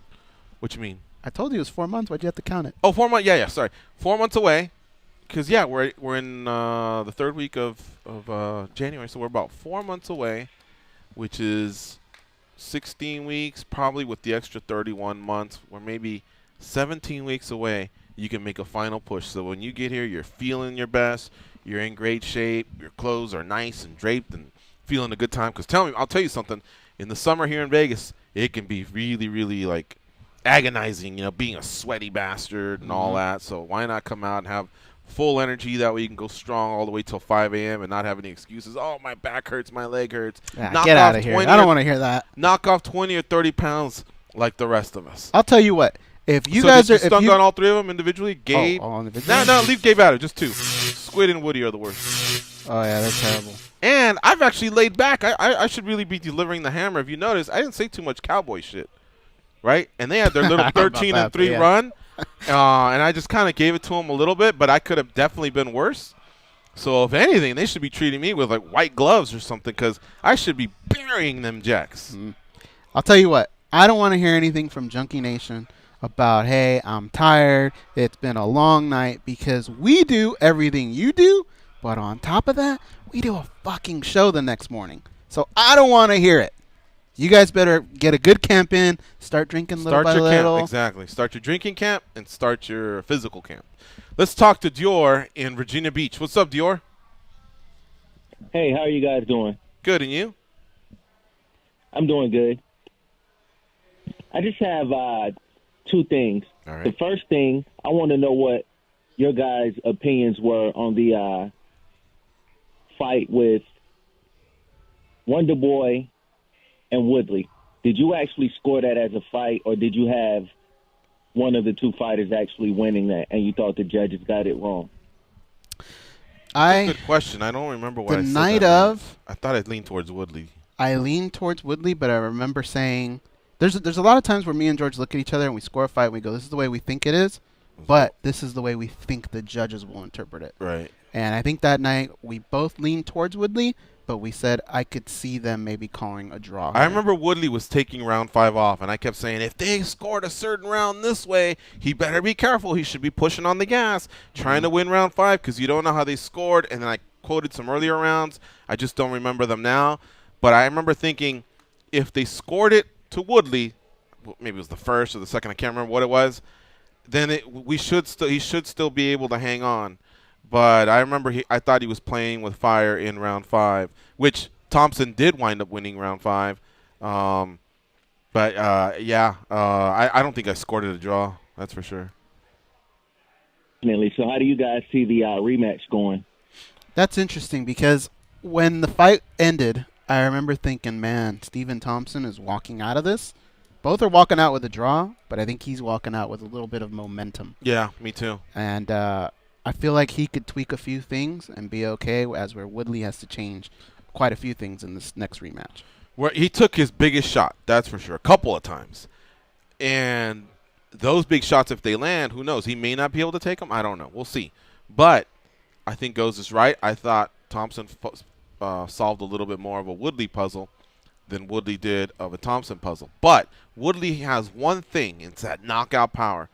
What you mean? I told you it was 4 months. Why'd you have to count it? Oh, 4 months. Yeah, sorry. 4 months away. Because, yeah, we're in the third week of January, so we're about 4 months away, which is 16 weeks, probably with the extra 31 months. We're maybe 17 weeks away. You can make a final push. So when you get here, you're feeling your best. You're in great shape. Your clothes are nice and draped and feeling a good time. Because I'll tell you something. In the summer here in Vegas, it can be really, really, like, agonizing, being a sweaty bastard and all that. So why not come out and have full energy? That way you can go strong all the way till 5 a.m. and not have any excuses. Oh, my back hurts, my leg hurts. Get out of here. I don't want to hear that. Knock off 20 or 30 pounds like the rest of us. I'll tell you what. If you guys are stun gun all three of them individually, Gabe. All individually? No, leave Gabe out of it. Just two. Squid and Woody are the worst. Oh, yeah, they're terrible. And I've actually laid back. I should really be delivering the hammer. If you notice, I didn't say too much cowboy shit. Right? And they had their little 13-3 run. And I just kind of gave it to them a little bit, but I could have definitely been worse. So if anything, they should be treating me with like white gloves or something because I should be burying them jacks. I'll tell you what. I don't want to hear anything from Junkie Nation about, hey, I'm tired, it's been a long night, because we do everything you do, but on top of that, we do a fucking show the next morning. So I don't want to hear it. You guys better get a good camp in, start drinking little by little. Camp, exactly. Start your drinking camp and start your physical camp. Let's talk to Dior in Virginia Beach. What's up, Dior? Hey, how are you guys doing? Good, and you? I'm doing good. I just have two things. All right. The first thing, I want to know what your guys' opinions were on the fight with Wonder Boy and Woodley. Did you actually score that as a fight, or did you have one of the two fighters actually winning that, and you thought the judges got it wrong? That's a good question. I don't remember what I said. The night of, I thought I'd lean towards Woodley. I leaned towards Woodley, but I remember saying there's a lot of times where me and George look at each other and we score a fight and we go, this is the way we think it is, but this is the way we think the judges will interpret it. Right. And I think that night we both leaned towards Woodley, but we said I could see them maybe calling a draw. I remember Woodley was taking round 5 off, and I kept saying, if they scored a certain round this way, he better be careful. He should be pushing on the gas, trying to win round 5, because you don't know how they scored. And then I quoted some earlier rounds. I just don't remember them now. But I remember thinking, if they scored it to Woodley, maybe it was the first or the second, I can't remember what it was, then he should still be able to hang on. But I remember I thought he was playing with fire in round 5, which Thompson did wind up winning round 5. I don't think I scored it a draw. That's for sure. So how do you guys see the rematch going? That's interesting because when the fight ended, I remember thinking, man, Stephen Thompson is walking out of this. Both are walking out with a draw, but I think he's walking out with a little bit of momentum. Yeah, me too. And I feel like he could tweak a few things and be okay, as where Woodley has to change quite a few things in this next rematch. Where he took his biggest shot, that's for sure, a couple of times. And those big shots, if they land, who knows? He may not be able to take them. I don't know. We'll see. But I think Goes is right. I thought Thompson solved a little bit more of a Woodley puzzle than Woodley did of a Thompson puzzle. But Woodley has one thing. It's that knockout power.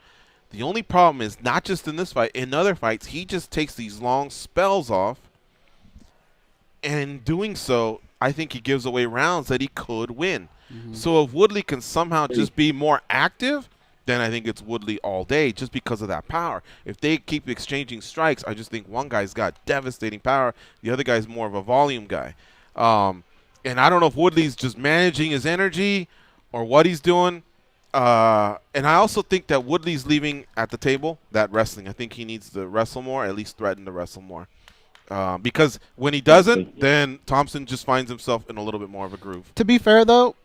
The only problem is not just in this fight. In other fights, he just takes these long spells off. And in doing so, I think he gives away rounds that he could win. Mm-hmm. So if Woodley can somehow just be more active, then I think it's Woodley all day just because of that power. If they keep exchanging strikes, I just think one guy's got devastating power. The other guy's more of a volume guy. And I don't know if Woodley's just managing his energy or what he's doing. And I also think that Woodley's leaving at the table, that wrestling. I think he needs to wrestle more, at least threaten to wrestle more. Because when he doesn't, then Thompson just finds himself in a little bit more of a groove. To be fair, though,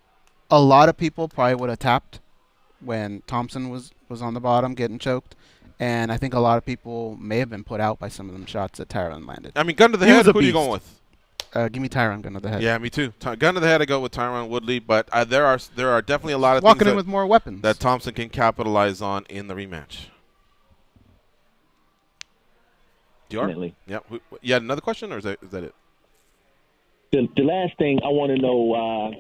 a lot of people probably would have tapped when Thompson was on the bottom getting choked. And I think a lot of people may have been put out by some of them shots that Tyron landed. I mean, gun to the head, who are you going with? Give me Tyron, gun to the head. Yeah, me too. Gun to the head, I go with Tyron Woodley. But there are definitely a lot of walking things in with more weapons that Thompson can capitalize on in the rematch. Definitely. Yeah. You had another question, or is that it? The last thing I want to know,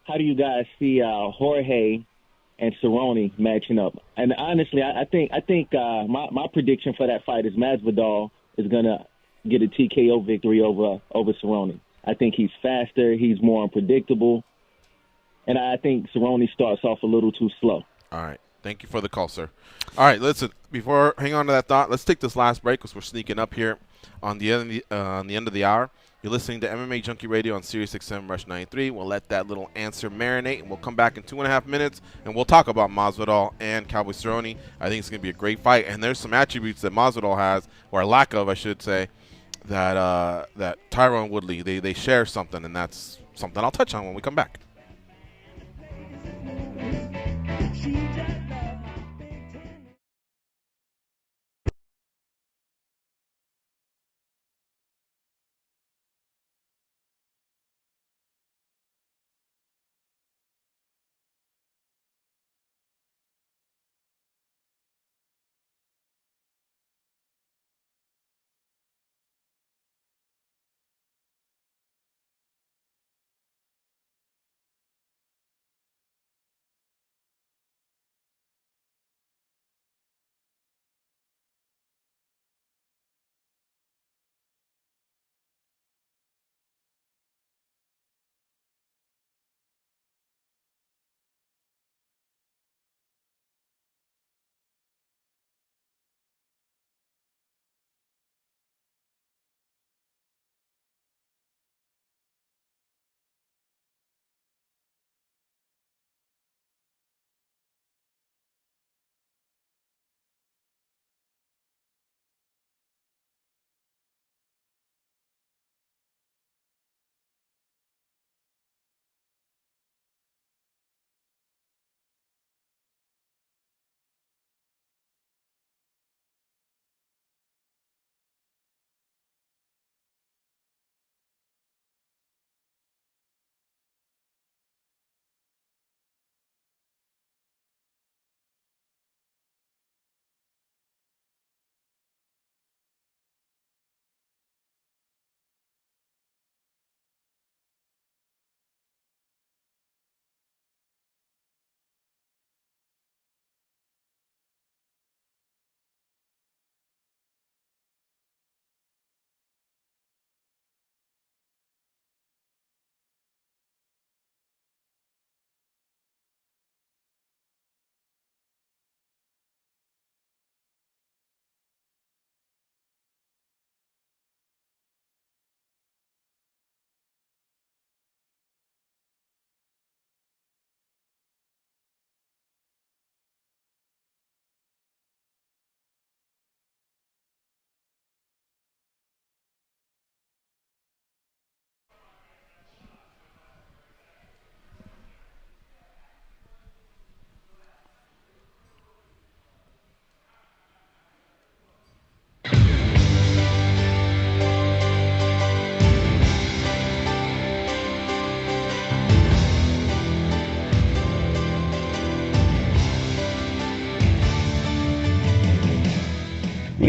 how do you guys see Jorge and Cerrone matching up? And honestly, I think my prediction for that fight is Masvidal is gonna get a TKO victory over Cerrone. I think he's faster, he's more unpredictable, and I think Cerrone starts off a little too slow. All right. Thank you for the call, sir. All right, listen, hang on to that thought, let's take this last break because we're sneaking up here on the end of the hour. You're listening to MMA Junkie Radio on Sirius XM Rush 93. We'll let that little answer marinate, and we'll come back in 2.5 minutes, and we'll talk about Masvidal and Cowboy Cerrone. I think it's going to be a great fight, and there's some attributes that Masvidal has, or lack of, I should say, that Tyron Woodley, they share something, and that's something I'll touch on when we come back.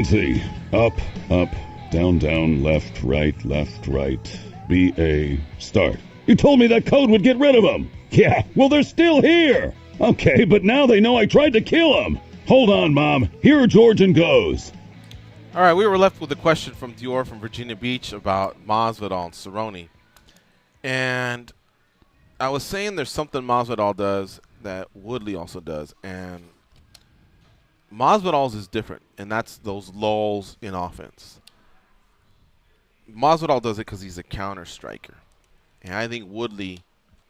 penalty. Up, up, down, down, left, right, B-A, start. You told me that code would get rid of them. Yeah, well, they're still here. Okay, but now they know I tried to kill them. Hold on, Mom. Here Georgian goes. All right, we were left with a question from Dior from Virginia Beach about Masvidal and Cerrone. And I was saying there's something Masvidal does that Woodley also does. And Masvidal's is different, and that's those lulls in offense. Masvidal does it because he's a counter striker. And I think Woodley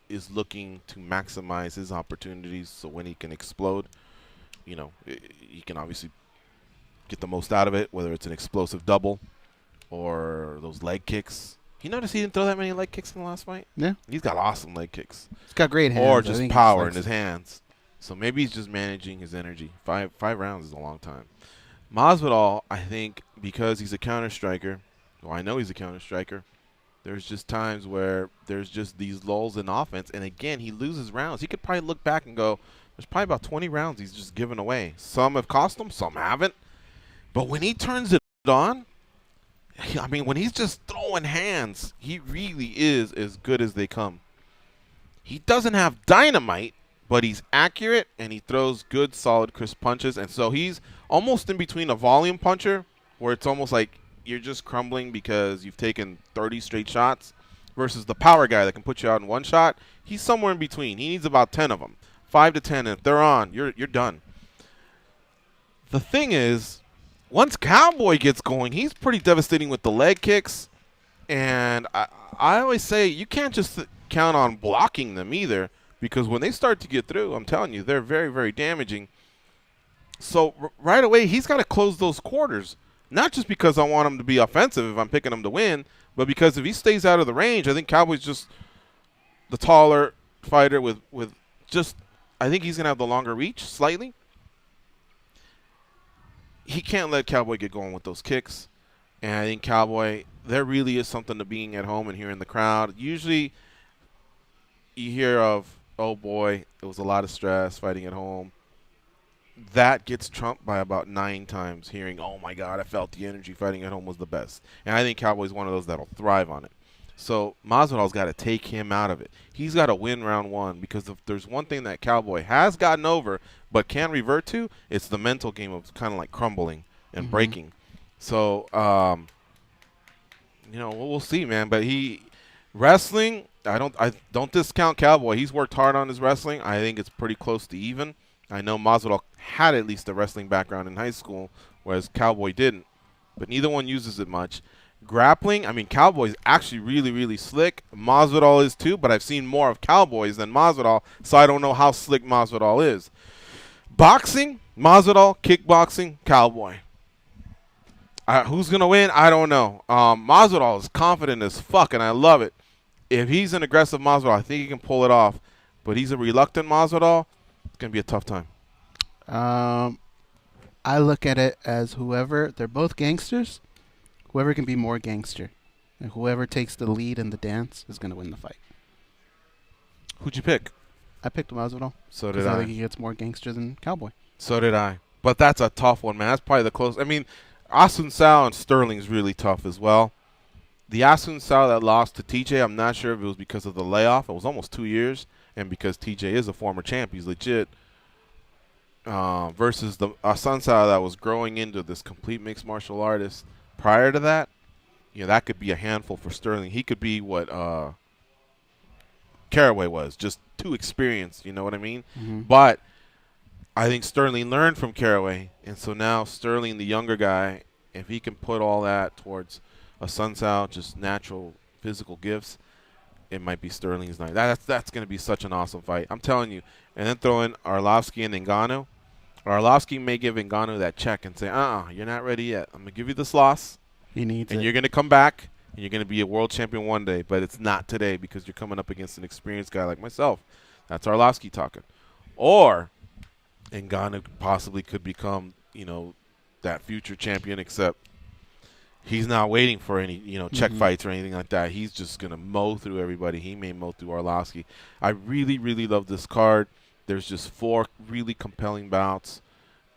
is looking to maximize his opportunities so when he can explode, he can obviously get the most out of it, whether it's an explosive double or those leg kicks. You notice he didn't throw that many leg kicks in the last fight? Yeah. He's got awesome leg kicks. He's got great hands. Or just power in his hands. So maybe he's just managing his energy. Five rounds is a long time. Masvidal, I think, because he's a counter striker, I know he's a counter striker, there's just times where there's just these lulls in offense. And, again, he loses rounds. He could probably look back and go, there's probably about 20 rounds he's just given away. Some have cost him, some haven't. But when he turns it on, when he's just throwing hands, he really is as good as they come. He doesn't have dynamite, but he's accurate, and he throws good, solid, crisp punches. And so he's almost in between a volume puncher, where it's almost like you're just crumbling because you've taken 30 straight shots, versus the power guy that can put you out in one shot. He's somewhere in between. He needs about 10 of them, 5 to 10. And if they're on, you're done. The thing is, once Cowboy gets going, he's pretty devastating with the leg kicks. And I always say you can't just count on blocking them either, because when they start to get through, I'm telling you, they're very, very damaging. So right away, he's got to close those quarters, not just because I want him to be offensive if I'm picking him to win, but because if he stays out of the range, I think Cowboy's just the taller fighter with just – I think he's going to have the longer reach slightly. He can't let Cowboy get going with those kicks. And I think Cowboy, there really is something to being at home and hearing the crowd. Usually you hear of, oh, boy, it was a lot of stress fighting at home. That gets trumped by about 9 times hearing, oh, my God, I felt the energy fighting at home was the best. And I think Cowboy's one of those that'll thrive on it. So Masvidal's got to take him out of it. He's got to win round 1, because if there's one thing that Cowboy has gotten over but can revert to, it's the mental game of kind of like crumbling and breaking. So, we'll see, man. But wrestling, I don't discount Cowboy. He's worked hard on his wrestling. I think it's pretty close to even. I know Masvidal had at least a wrestling background in high school, whereas Cowboy didn't. But neither one uses it much. Grappling, Cowboy's actually really, really slick. Masvidal is too, but I've seen more of Cowboys than Masvidal, so I don't know how slick Masvidal is. Boxing, Masvidal. Kickboxing, Cowboy. Who's going to win? I don't know. Masvidal is confident as fuck, and I love it. If he's an aggressive Masvidal, I think he can pull it off. But he's a reluctant Masvidal. It's going to be a tough time. I look at it as they're both gangsters. Whoever can be more gangster, and whoever takes the lead in the dance is going to win the fight. Who'd you pick? I picked Masvidal. So did I. I think he gets more gangster than Cowboy. So did I. But that's a tough one, man. That's probably the closest. Asun Sao and Sterling's really tough as well. The Asun Sao that lost to TJ, I'm not sure if it was because of the layoff. It was almost 2 years, and because TJ is a former champ, he's legit. Versus the Asun Sao that was growing into this complete mixed martial artist. Prior to that, that could be a handful for Sterling. He could be what Caraway was, just too experienced, you know what I mean? Mm-hmm. But I think Sterling learned from Caraway, and so now Sterling, the younger guy, if he can put all that towards a Sun Sao, just natural physical gifts, it might be Sterling's night. That's going to be such an awesome fight. I'm telling you. And then throw in Arlovsky and Ngannou. Arlovsky may give Ngannou that check and say, you're not ready yet. I'm going to give you this loss. He needs it. And you're going to come back, and you're going to be a world champion one day, but it's not today because you're coming up against an experienced guy like myself. That's Arlovsky talking. Or Ngannou possibly could become, that future champion, except he's not waiting for any, check fights or anything like that. He's just going to mow through everybody. He may mow through Arlovsky. I really, really love this card. There's just 4 really compelling bouts.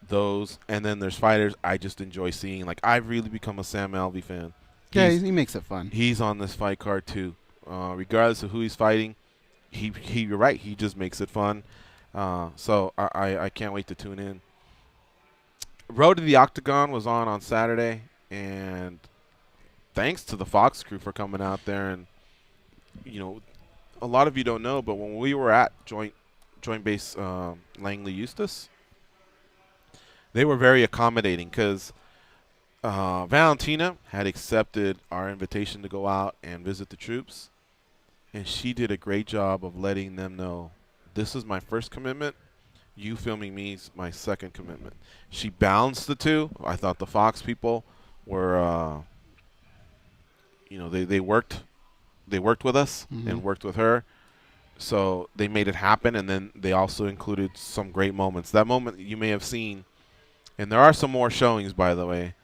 those, and then there's fighters I just enjoy seeing. Like, I've really become a Sam Alvey fan. Yeah, he makes it fun. He's on this fight card too. Regardless of who he's fighting, you're right. He just makes it fun. So I can't wait to tune in. Road to the Octagon was on Saturday, and thanks to the Fox crew for coming out there. And a lot of you don't know, but when we were at Joint Base Langley Eustis, they were very accommodating because Valentina had accepted our invitation to go out and visit the troops, and she did a great job of letting them know, this is my first commitment. You filming me is my second commitment. She balanced the two. I thought the Fox people were, they worked with us and worked with her. So they made it happen, and then they also included some great moments. That moment you may have seen, and there are some more showings, by the way,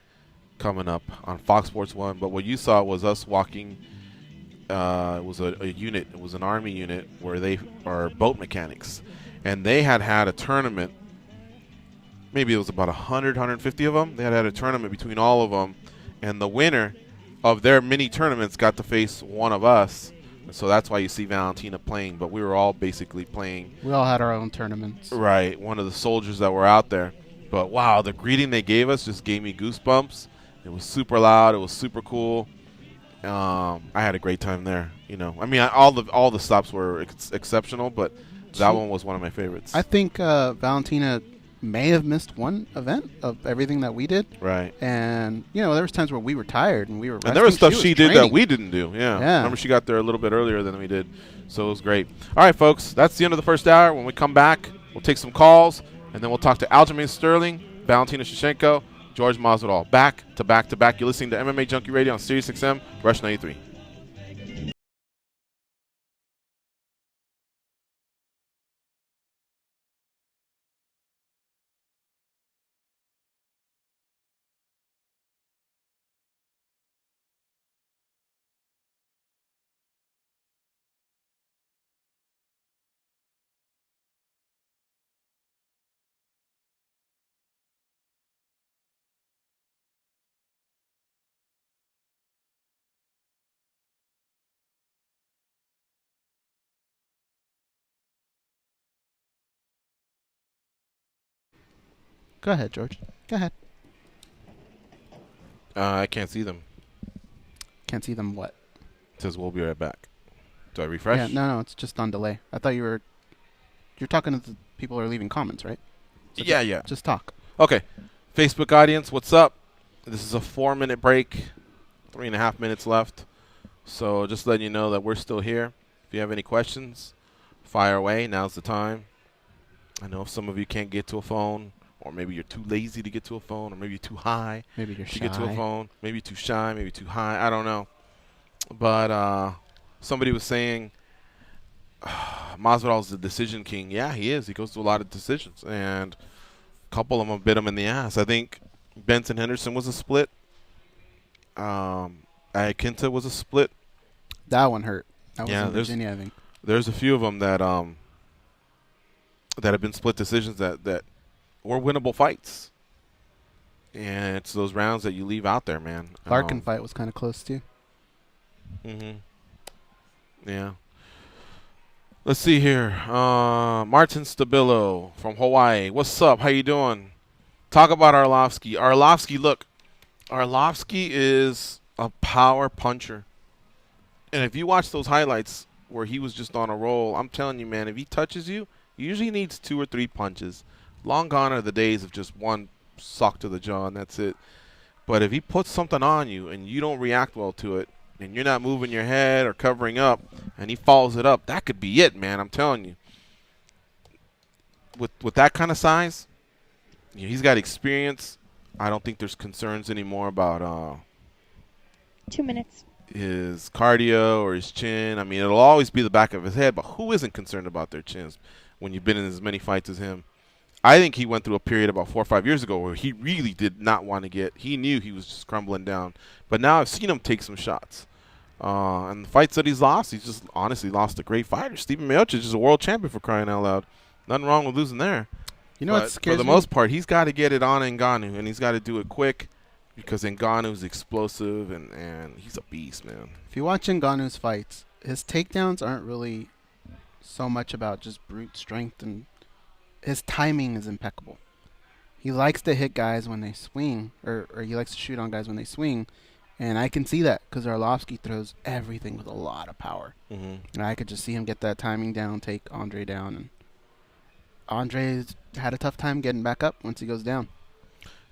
coming up on Fox Sports 1. But what you saw was us walking. It was a unit. It was an Army unit where they are boat mechanics. And they had a tournament. Maybe it was about 100, 150 of them. They had a tournament between all of them. And the winner of their mini tournaments got to face one of us. And so that's why you see Valentina playing. But we were all basically playing. We all had our own tournaments. Right. One of the soldiers that were out there. But, wow, the greeting they gave us just gave me goosebumps. It was super loud. It was super cool. I had a great time there. I mean, all the stops were exceptional, but that one was one of my favorites. I think Valentina may have missed one event of everything that we did. Right. And, there was times where we were tired and we were resting. And there was stuff she did training. that we didn't do. Yeah. Remember, she got there a little bit earlier than we did. So it was great. All right, folks, that's the end of the first hour. When we come back, we'll take some calls, and then we'll talk to Aljamain Sterling, Valentina Shevchenko, Jorge Masvidal. Back to back to back. You're listening to MMA Junkie Radio on Sirius XM, Rush 93. Go ahead, George. Go ahead. I can't see them. Can't see them what? It says we'll be right back. Do I refresh? Yeah, no, it's just on delay. I thought you're talking to the people who are leaving comments, right? So yeah. Just talk. Okay. Facebook audience, what's up? This is a 4-minute break. 3.5 minutes left. So just letting you know that we're still here. If you have any questions, fire away. Now's the time. I know some of you can't get to a phone, or maybe you're too lazy to get to a phone, or maybe you're too high maybe you're to get to a phone. Maybe you're too shy, maybe too high. I don't know. But somebody was saying Masvidal's the decision king. Yeah, he is. He goes through a lot of decisions, and a couple of them bit him in the ass. I think Benson Henderson was a split. Ayakinta was a split. That one hurt. That was in Virginia, I think. There's a few of them that have been split decisions that were winnable fights. And it's those rounds that you leave out there, man. Larkin fight was kind of close, too. Yeah. Let's see here. Martin Stabilo from Hawaii. What's up? How you doing? Talk about Arlovsky. Arlovsky, look. Arlovsky is a power puncher. And if you watch those highlights where he was just on a roll, I'm telling you, man, if he touches you, he usually needs 2 or 3 punches. Long gone are the days of just one sock to the jaw and that's it. But if he puts something on you and you don't react well to it, and you're not moving your head or covering up, and he follows it up, that could be it, man. I'm telling you. With that kind of size, he's got experience. I don't think there's concerns anymore about 2 minutes. His cardio or his chin. I mean, it'll always be the back of his head, but who isn't concerned about their chins when you've been in as many fights as him? I think he went through a period about 4 or 5 years ago where he really did not want to get – he knew he was just crumbling down. But now I've seen him take some shots. And the fights that he's lost, he's just honestly lost a great fighter. Stephen Miocic is a world champion, for crying out loud. Nothing wrong with losing there. You know what But scares for the me? most part, he's got to get it on Ngannou, and he's got to do it quick because Ngannou's explosive, and he's a beast, man. If you watch Ngannou's fights, his takedowns aren't really so much about just brute strength, and his timing is impeccable. He likes to hit guys when they swing, or he likes to shoot on guys when they swing, and I can see that because Arlovsky throws everything with a lot of power. Mm-hmm. And I could just see him get that timing down, take Andre down, and Andre's had a tough time getting back up once he goes down.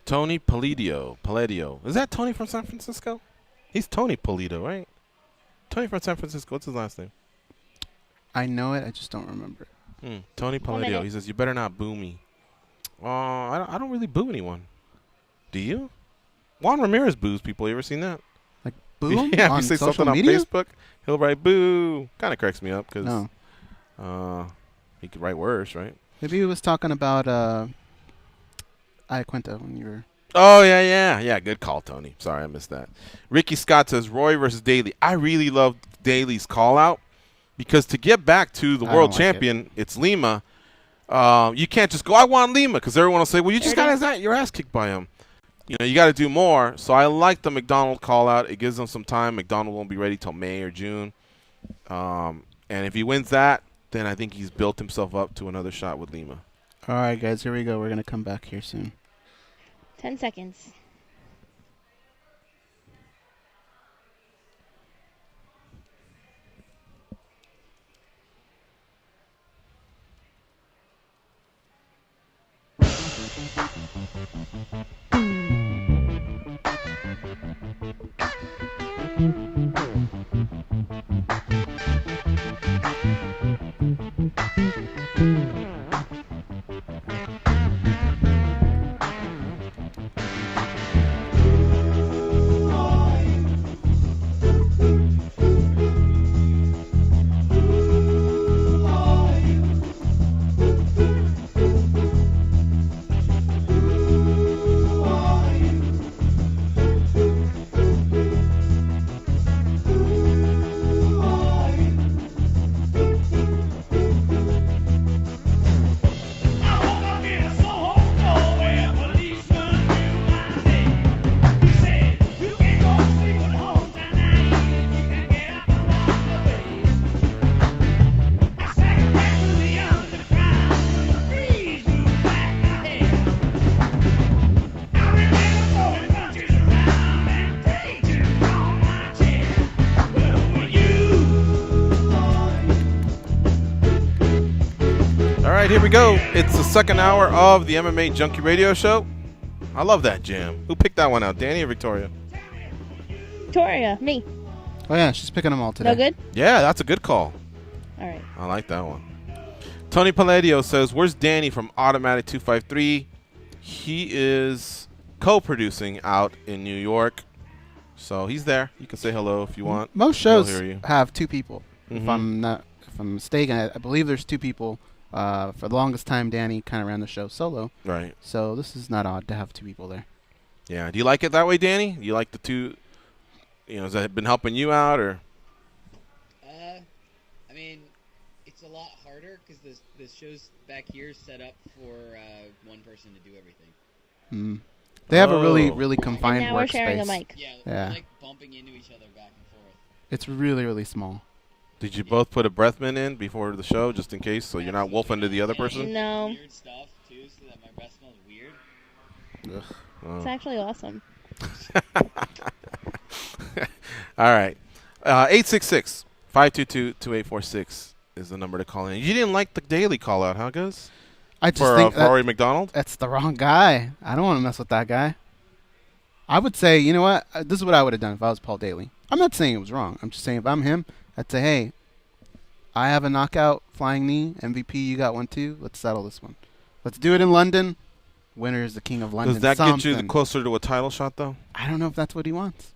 Tony Palladio. Is that Tony from San Francisco? He's Tony Polito, right? Tony from San Francisco. What's his last name? I know it. I just don't remember it. Tony Palladio. He says, you better not boo me. I don't really boo anyone. Do you? Juan Ramirez boos people. You ever seen that? Like boo him yeah, if on you say social something media? on Facebook, he'll write boo. Kind of cracks me up because No. he could write worse, right? Maybe he was talking about Iaquinta when you were... Oh, yeah. Good call, Tony. Sorry, I missed that. Ricky Scott says, Roy versus Daly. I really love Daly's call-out because to get back to the world champion, it's Lima. You can't just go, I want Lima, because everyone will say, well, you just got your ass kicked by him. You know, you got to do more. So I like the McDonald call-out. It gives him some time. McDonald won't be ready till May or June. And if he wins that, then I think he's built himself up to another shot with Lima. All right, guys, here we go. We're going to come back here soon. 10 seconds. Here we go. It's the second hour of the MMA Junkie Radio Show. I love that jam. Who picked that one out, Danny or Victoria? Victoria, me. Oh, yeah, she's picking them all today. No good? Yeah, that's a good call. All right. I like that one. Tony Palladio says, where's Danny from Automatic 253? He is co-producing out in New York. So he's there. You can say hello if you want. Most shows He'll hear you. have two people. Mm-hmm. If I'm mistaken, I believe there's two people. For the longest time, Danny kind of ran the show solo. Right. So this is not odd to have two people there. Yeah. Do you like it that way, Danny? Do you like the two? You know, has that been helping you out, or? I mean, it's a lot harder because the show's back here set up for one person to do everything. They have a really confined and now we're workspace. sharing a mic. Yeah, we're like bumping into each other back and forth. It's really small. Did you both put a breath mint in before the show, just in case, so you're not wolfing to the other person? No. Weird stuff too, so that my breath smells weird. Ugh. Oh. It's actually awesome. All right. 866-522-2846 is the number to call in. You didn't like the daily call out, huh, Gus? I just think Rory McDonald? That's the wrong guy. I don't want to mess with that guy. I would say, you know what? This is what I would have done if I was Paul Daly. I'm not saying it was wrong. I'm just saying if I'm him, I'd say, hey, I have a knockout flying knee. MVP, you got one too. Let's settle this one. Let's do it in London. Winner is the king of London. Does that get you closer to a title shot, though? I don't know if that's what he wants.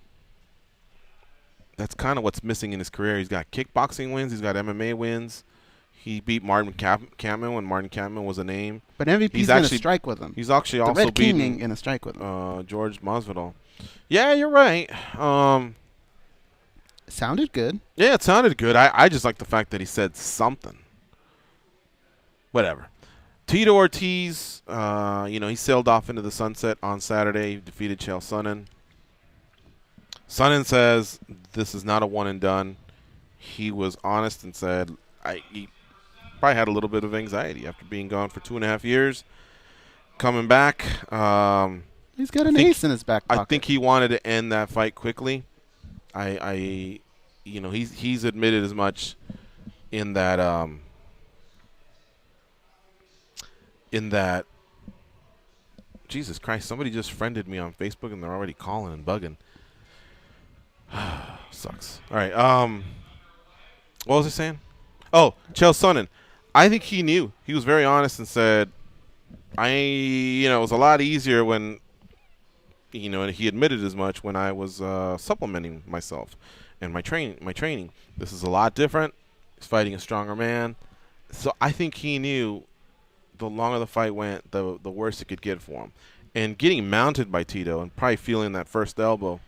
That's kind of what's missing in his career. He's got kickboxing wins. He's got MMA wins. He beat Martin Kampman when Martin Kampman was a name. But MVP's going to strike with him. He's actually the also Red King ain't going to strike with him. George Masvidal. Yeah, you're right. It sounded good. Yeah, it sounded good. I just like the fact that he said something. Whatever. Tito Ortiz, he sailed off into the sunset on Saturday. He defeated Chael Sonnen. Sonnen says this is not a one and done. He was honest and said he probably had a little bit of anxiety after being gone for 2.5 years. Coming back. He's got an ace in his back pocket. I think he wanted to end that fight quickly. He's admitted as much in that Jesus Christ, somebody just friended me on Facebook and they're already calling and bugging. Sucks. All right. What was I saying? Oh, Chael Sonnen. I think he knew. He was very honest and said, it was a lot easier when, and he admitted as much when I was supplementing myself and my training. This is a lot different. He's fighting a stronger man. So I think he knew the longer the fight went, the worse it could get for him. And getting mounted by Tito and probably feeling that first elbow,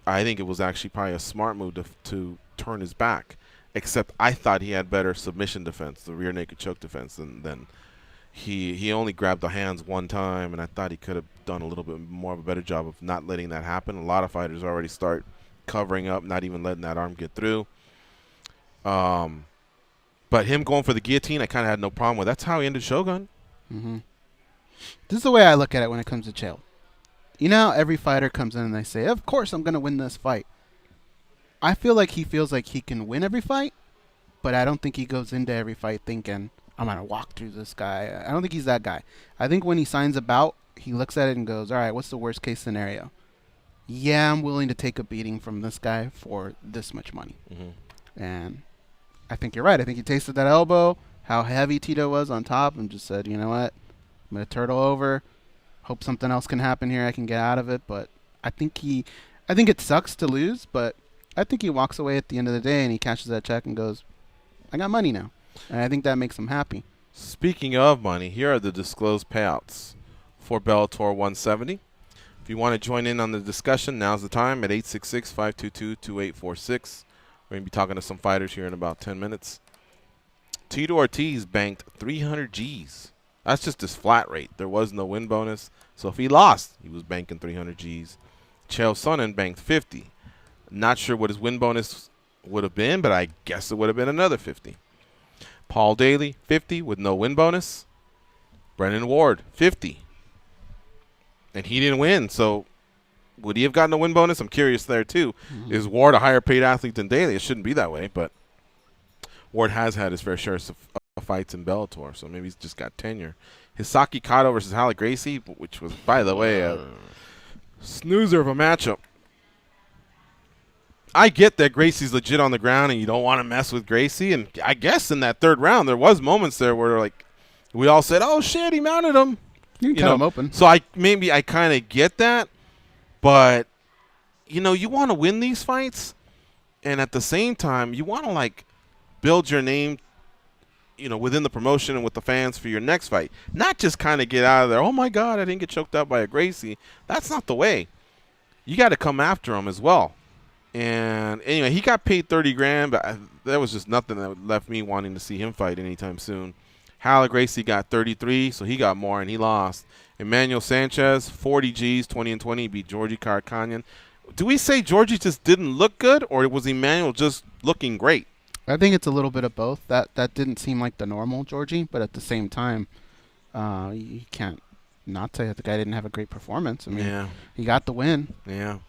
I think it was actually probably a smart move to turn his back. Except I thought he had better submission defense, the rear naked choke defense, than he only grabbed the hands one time, and I thought he could have done a little bit more of a better job of not letting that happen. A lot of fighters already start covering up, not even letting that arm get through. But him going for the guillotine, I kind of had no problem with. That's how he ended Shogun. Mm-hmm. This is the way I look at it when it comes to Chael. You know how every fighter comes in and they say, of course I'm going to win this fight. I feel like he feels like he can win every fight, but I don't think he goes into every fight thinking, I'm going to walk through this guy. I don't think he's that guy. I think when he signs a bout, he looks at it and goes, all right, what's the worst case scenario? Yeah, I'm willing to take a beating from this guy for this much money. Mm-hmm. And I think you're right. I think he tasted that elbow, how heavy Tito was on top, and just said, you know what, I'm going to turtle over. Hope something else can happen here. I can get out of it. But I think it sucks to lose, but I think he walks away at the end of the day and he cashes that check and goes, I got money now. And I think that makes him happy. Speaking of money, here are the disclosed payouts for Bellator 170. If you want to join in on the discussion, now's the time at 866-522-2846. We're going to be talking to some fighters here in about 10 minutes. Tito Ortiz banked 300 G's. That's just his flat rate. There was no win bonus. So if he lost, he was banking 300 G's. Chael Sonnen banked 50. Not sure what his win bonus would have been, but I guess it would have been another 50. Paul Daly, 50 with no win bonus. Brennan Ward, 50. And he didn't win, so would he have gotten a win bonus? I'm curious there, too. Mm-hmm. Is Ward a higher paid athlete than Daly? It shouldn't be that way, but Ward has had his fair share of fights in Bellator, so maybe he's just got tenure. Hisaki Kato versus Halle Gracie, which was, by the way, a snoozer of a matchup. I get that Gracie's legit on the ground and you don't want to mess with Gracie, and I guess in that third round there was moments there where like we all said, oh shit, he mounted him. You can cut him open. So I kind of get that, but you want to win these fights, and at the same time you want to like build your name within the promotion and with the fans for your next fight. Not just kind of get out of there, oh my God, I didn't get choked out by a Gracie. That's not the way. You got to come after him as well. And anyway, he got paid $30,000, but there was just nothing that left me wanting to see him fight anytime soon. Halle Gracie got 33, so he got more and he lost. Emmanuel Sanchez, 40 G's, 20-20, beat Georgie Karakhanyan. Do we say Georgie just didn't look good, or was Emmanuel just looking great? I think it's a little bit of both. That didn't seem like the normal Georgie, but at the same time, you can't not say that the guy didn't have a great performance. I mean, He got the win. Yeah.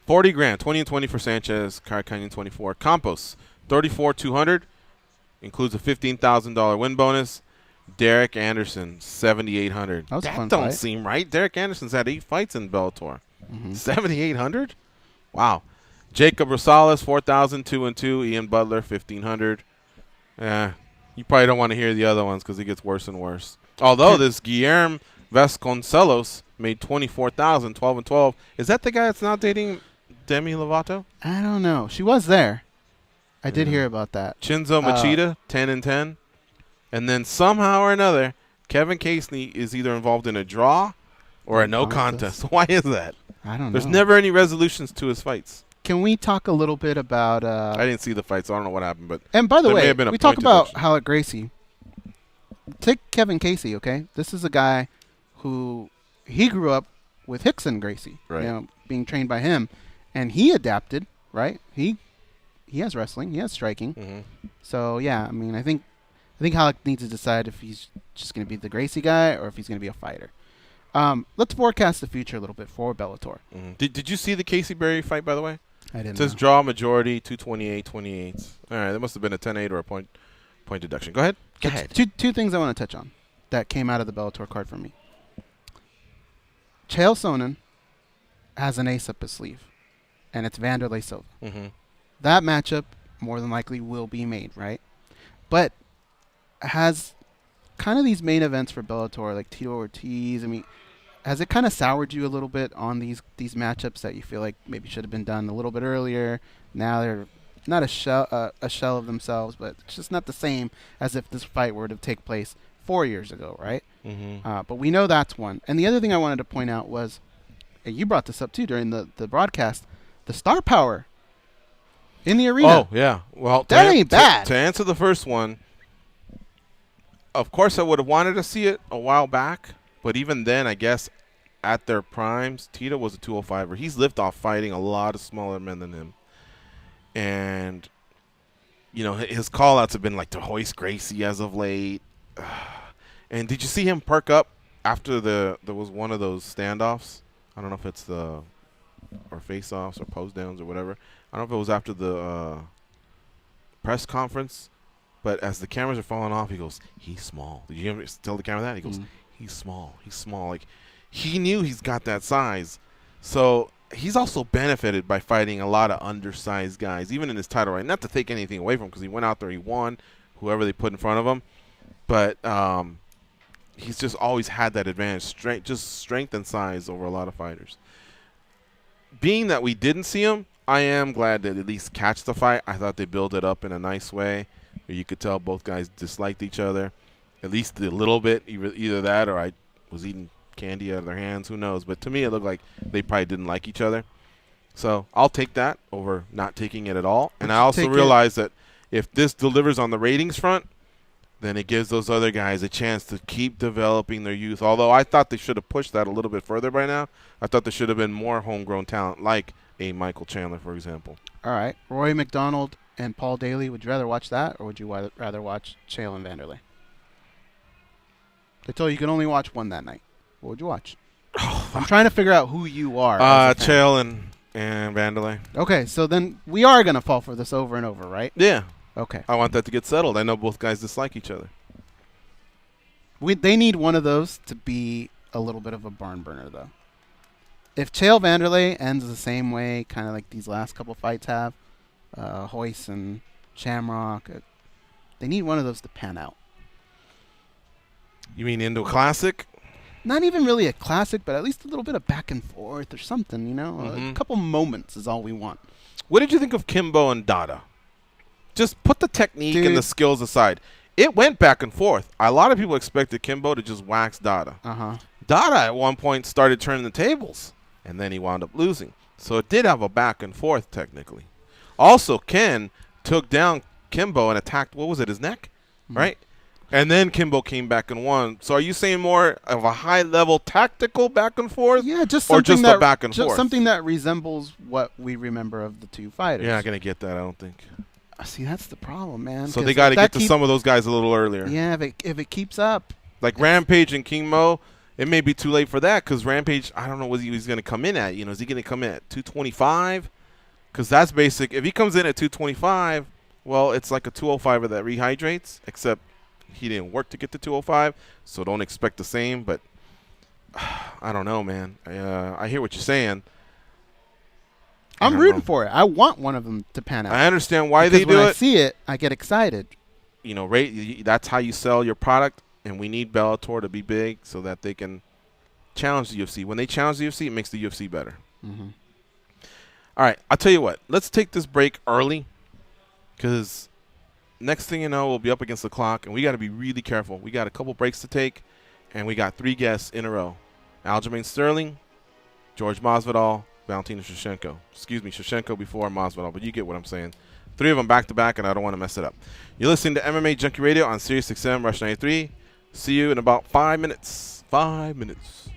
$40,000, 20-20 for Sanchez, Karakhanyan 24. Campos, 34,200, includes a $15,000 win bonus. Derek Anderson, 7,800. That don't seem right. Derek Anderson's had 8 fights in Bellator. 7,800? Wow. Jacob Rosales, 4,000, 2-2. Ian Butler, 1,500. You probably don't want to hear the other ones because it gets worse and worse. Although this Guillermo Vasconcelos made 24,000, 12-12. Is that the guy that's now dating Demi Lovato? I don't know. She was there. I did hear about that. Chinzo Machida, 10-10. And then somehow or another, Kevin Casey is either involved in a draw or a no contest. Why is that? I don't know. There's never any resolutions to his fights. Can we talk a little bit about... I didn't see the fights, so I don't know what happened. But and by the way, we talk about Halle Gracie. take Kevin Casey, okay? This is a guy who he grew up with Rickson Gracie, right? Being trained by him, and he adapted, right? He has wrestling, he has striking. Mm-hmm. So yeah, I mean, I think Halleck needs to decide if he's just going to be the Gracie guy or if he's going to be a fighter. Let's forecast the future a little bit for Bellator. Mm-hmm. Did you see the Casey Berry fight, by the way? I didn't. It says draw majority 228-28. All right, that must have been a 10-8 or a point deduction. Go ahead. Two things I want to touch on that came out of the Bellator card for me. Chael Sonnen has an ace up his sleeve, and it's Vanderlei Silva. Mm-hmm. That matchup more than likely will be made, right? But has kind of these main events for Bellator, like Tito Ortiz, I mean, has it kind of soured you a little bit on these matchups that you feel like maybe should have been done a little bit earlier? Now they're not a shell of themselves, but it's just not the same as if this fight were to take place 4 years ago, right? Mm-hmm. But we know that's one. And the other thing I wanted to point out was, and you brought this up too during the broadcast, the star power in the arena. Oh, yeah. Well, that ain't bad. To answer the first one, of course I would have wanted to see it a while back, but even then, I guess, at their primes, Tito was a 205er. He's lived off fighting a lot of smaller men than him. And, his call-outs have been like to hoist Gracie as of late. And did you see him perk up after there was one of those standoffs? I don't know if it's or face-offs or post-downs or whatever. I don't know if it was after the press conference, but as the cameras are falling off, he goes, he's small. Did you ever tell the camera that? He goes, he's small. He's small. Like, he knew he's got that size. So he's also benefited by fighting a lot of undersized guys, even in his title reign. Not to take anything away from him, because he went out there, he won, whoever they put in front of him. But he's just always had that advantage, strength and size over a lot of fighters. Being that we didn't see him, I am glad to at least catch the fight. I thought they built it up in a nice way where you could tell both guys disliked each other, at least a little bit, either that or I was eating candy out of their hands, who knows. But to me, it looked like they probably didn't like each other. So I'll take that over not taking it at all. And I also realize that if this delivers on the ratings front, then it gives those other guys a chance to keep developing their youth. Although I thought they should have pushed that a little bit further by now. I thought there should have been more homegrown talent, like a Michael Chandler, for example. All right. Roy McDonald and Paul Daly, would you rather watch that, or would you rather watch Chael and Vanderlei? They told you could only watch one that night. What would you watch? I'm trying to figure out who you are. Chael and Vanderlei. Okay, so then we are going to fall for this over and over, right? Yeah. Okay. I want that to get settled. I know both guys dislike each other. They need one of those to be a little bit of a barn burner, though. If Chael Vanderlei ends the same way, kind of like these last couple fights have, Hoist and Shamrock, they need one of those to pan out. You mean into a classic? Not even really a classic, but at least a little bit of back and forth or something, Mm-hmm. A couple moments is all we want. What did you think of Kimbo and Dada? Just put the technique and the skills aside. It went back and forth. A lot of people expected Kimbo to just wax Dada. Uh-huh. Dada at one point started turning the tables, and then he wound up losing. So it did have a back and forth technically. Also, Ken took down Kimbo and attacked, his neck? Mm-hmm. Right? And then Kimbo came back and won. So are you saying more of a high-level tactical back and forth? Yeah, or just a back and forth? Something that resembles what we remember of the two fighters. You're not going to get that, I don't think. See, that's the problem, man. So they got to get to some of those guys a little earlier. Yeah, if it keeps up. Like Rampage and King Mo, it may be too late for that because Rampage, I don't know what he's going to come in at. Is he going to come in at 225? Because that's basic. If he comes in at 225, well, it's like a 205er that rehydrates, except he didn't work to get to 205, so don't expect the same. But I don't know, man. I hear what you're saying. I'm rooting for it. I want one of them to pan out. I understand why they do it. When I see it, I get excited. That's how you sell your product, and we need Bellator to be big so that they can challenge the UFC. When they challenge the UFC, it makes the UFC better. Mm-hmm. All right, I'll tell you what. Let's take this break early because next thing you know, we'll be up against the clock, and we got to be really careful. We got a couple breaks to take, and we got 3 guests in a row. Aljamain Sterling, Jorge Masvidal, Valentina Shevchenko. Excuse me, Shevchenko before Masvidal, but you get what I'm saying. 3 of them back-to-back, and I don't want to mess it up. You're listening to MMA Junkie Radio on Sirius XM Rush 93. See you in about 5 minutes. 5 minutes.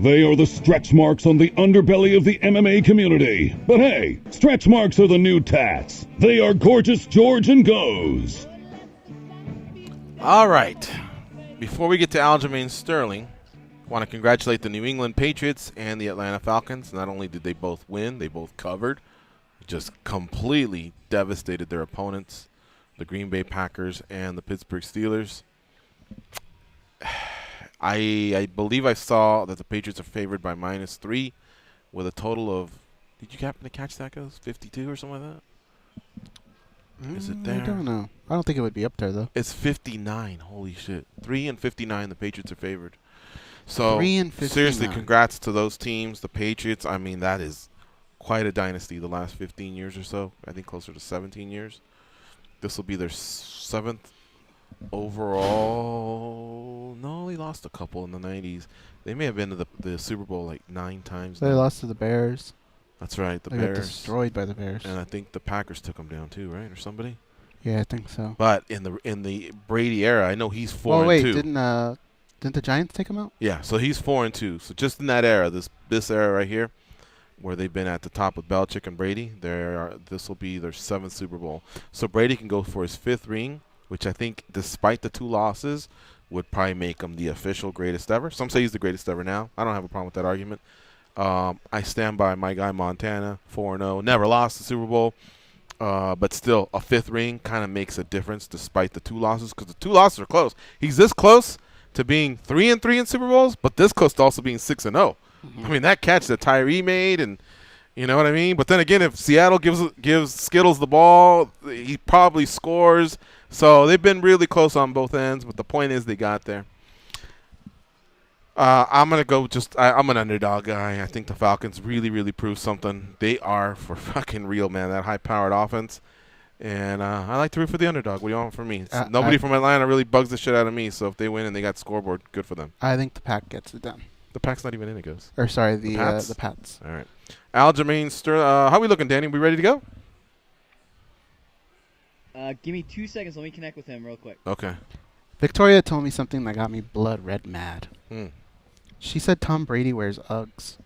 They are the stretch marks on the underbelly of the MMA community. But hey, stretch marks are the new tats. They are Gorgeous George and Goes. All right. Before we get to Aljamain Sterling, I want to congratulate the New England Patriots and the Atlanta Falcons. Not only did they both win, they both covered. Just completely devastated their opponents, the Green Bay Packers and the Pittsburgh Steelers. I believe I saw that the Patriots are favored by -3 with a total of, did you happen to catch that, Goes? 52 or something like that? Is it there? I don't know. I don't think it would be up there, though. It's 59. Holy shit. 3-59, the Patriots are favored. So, 3-59. Seriously, congrats to those teams. The Patriots, I mean, that is quite a dynasty the last 15 years or so. I think closer to 17 years. This will be their 7th overall. No, they lost a couple in the 90s. They may have been to the Super Bowl like 9 times. They lost to the Bears. That's right, the they Bears. Got destroyed by the Bears. And I think the Packers took them down too, right? Or somebody? Yeah, I think so. But in the Brady era, I know he's 4-2. Oh wait, didn't the Giants take him out? Yeah, so he's 4-2. So just in that era, this era right here, where they've been at the top with Belichick and Brady, this will be their 7th Super Bowl. So Brady can go for his 5th ring, which I think, despite the 2 losses, would probably make him the official greatest ever. Some say he's the greatest ever now. I don't have a problem with that argument. I stand by my guy Montana, 4-0. Never lost the Super Bowl, but still, a 5th ring kind of makes a difference despite the 2 losses, because the 2 losses are close. He's this close to being 3-3 in Super Bowls, but this close to also being 6-0. Mm-hmm. I mean, that catch that Tyree made, and you know what I mean? But then again, if Seattle gives Skittles the ball, he probably scores. So they've been really close on both ends, but the point is they got there. I'm going to go I'm an underdog guy. I think the Falcons really, really proved something. They are for fucking real, man, that high-powered offense. And I like to root for the underdog. What do you want from me? Nobody from Atlanta really bugs the shit out of me, so if they win and they got scoreboard, good for them. I think the Pack gets it done. The Pack's not even in, it goes. Or sorry, the Pats? The Pats. All right. Aljamain Sterling. How we looking, Danny? We ready to go? Give me 2 seconds. Let me connect with him real quick. Okay. Victoria told me something that got me blood red mad. Hmm. She said Tom Brady wears Uggs.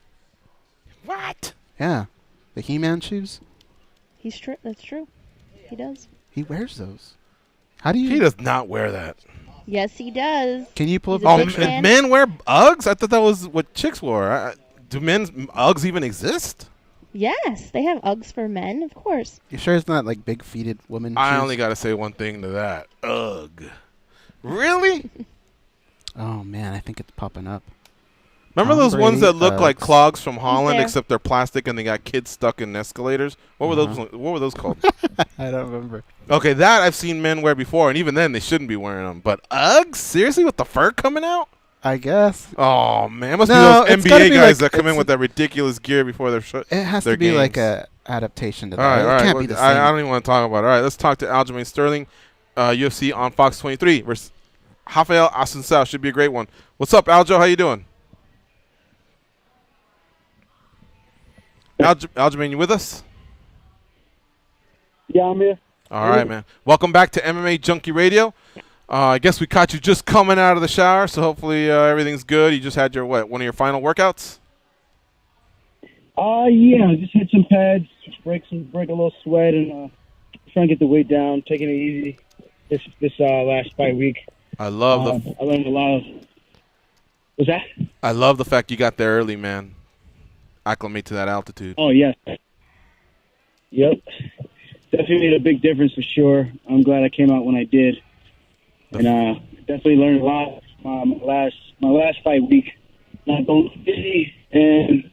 What? Yeah. The He-Man shoes? That's true. He does. He wears those. How do you... He does not wear that. Yes, he does. Can you pull up... Men wear Uggs? I thought that was what chicks wore. Do men's Uggs even exist? Yes, they have Uggs for men, of course. You sure it's not like big-feeted women I shoes? only got to say one thing to that. Ugh. Really? Oh, man, I think it's popping up. Remember Tom those Brady, ones that look like clogs from He's Holland, there. except they're plastic and they got kids stuck in escalators? What were those? What were those called? I don't remember. Okay, that I've seen men wear before, and even then they shouldn't be wearing them. But Uggs? Seriously, with the fur coming out? I guess. Oh, man. It must be those NBA guys that come in with that ridiculous gear before their It has to be games. like a adaptation to that. All right. It can't be the same. I don't even want to talk about it. All right, let's talk to Aljamain Sterling, UFC on Fox 23 versus Rafael Assunção. Should be a great one. What's up, Aljo? How you doing? Aljamain, you with us? Yeah, I'm here. All right, man. Welcome back to MMAjunkie Radio. I guess we caught you just coming out of the shower, so hopefully everything's good. You just had your, one of your final workouts? Yeah, just hit some pads, break a little sweat, and trying to get the weight down, taking it easy this last fight week. I love I learned a lot of... What's that? I love the fact you got there early, man. Acclimate to that altitude. Oh, yeah. Yep. Definitely made a big difference for sure. I'm glad I came out when I did. And definitely learned a lot. My last fight week, not going busy and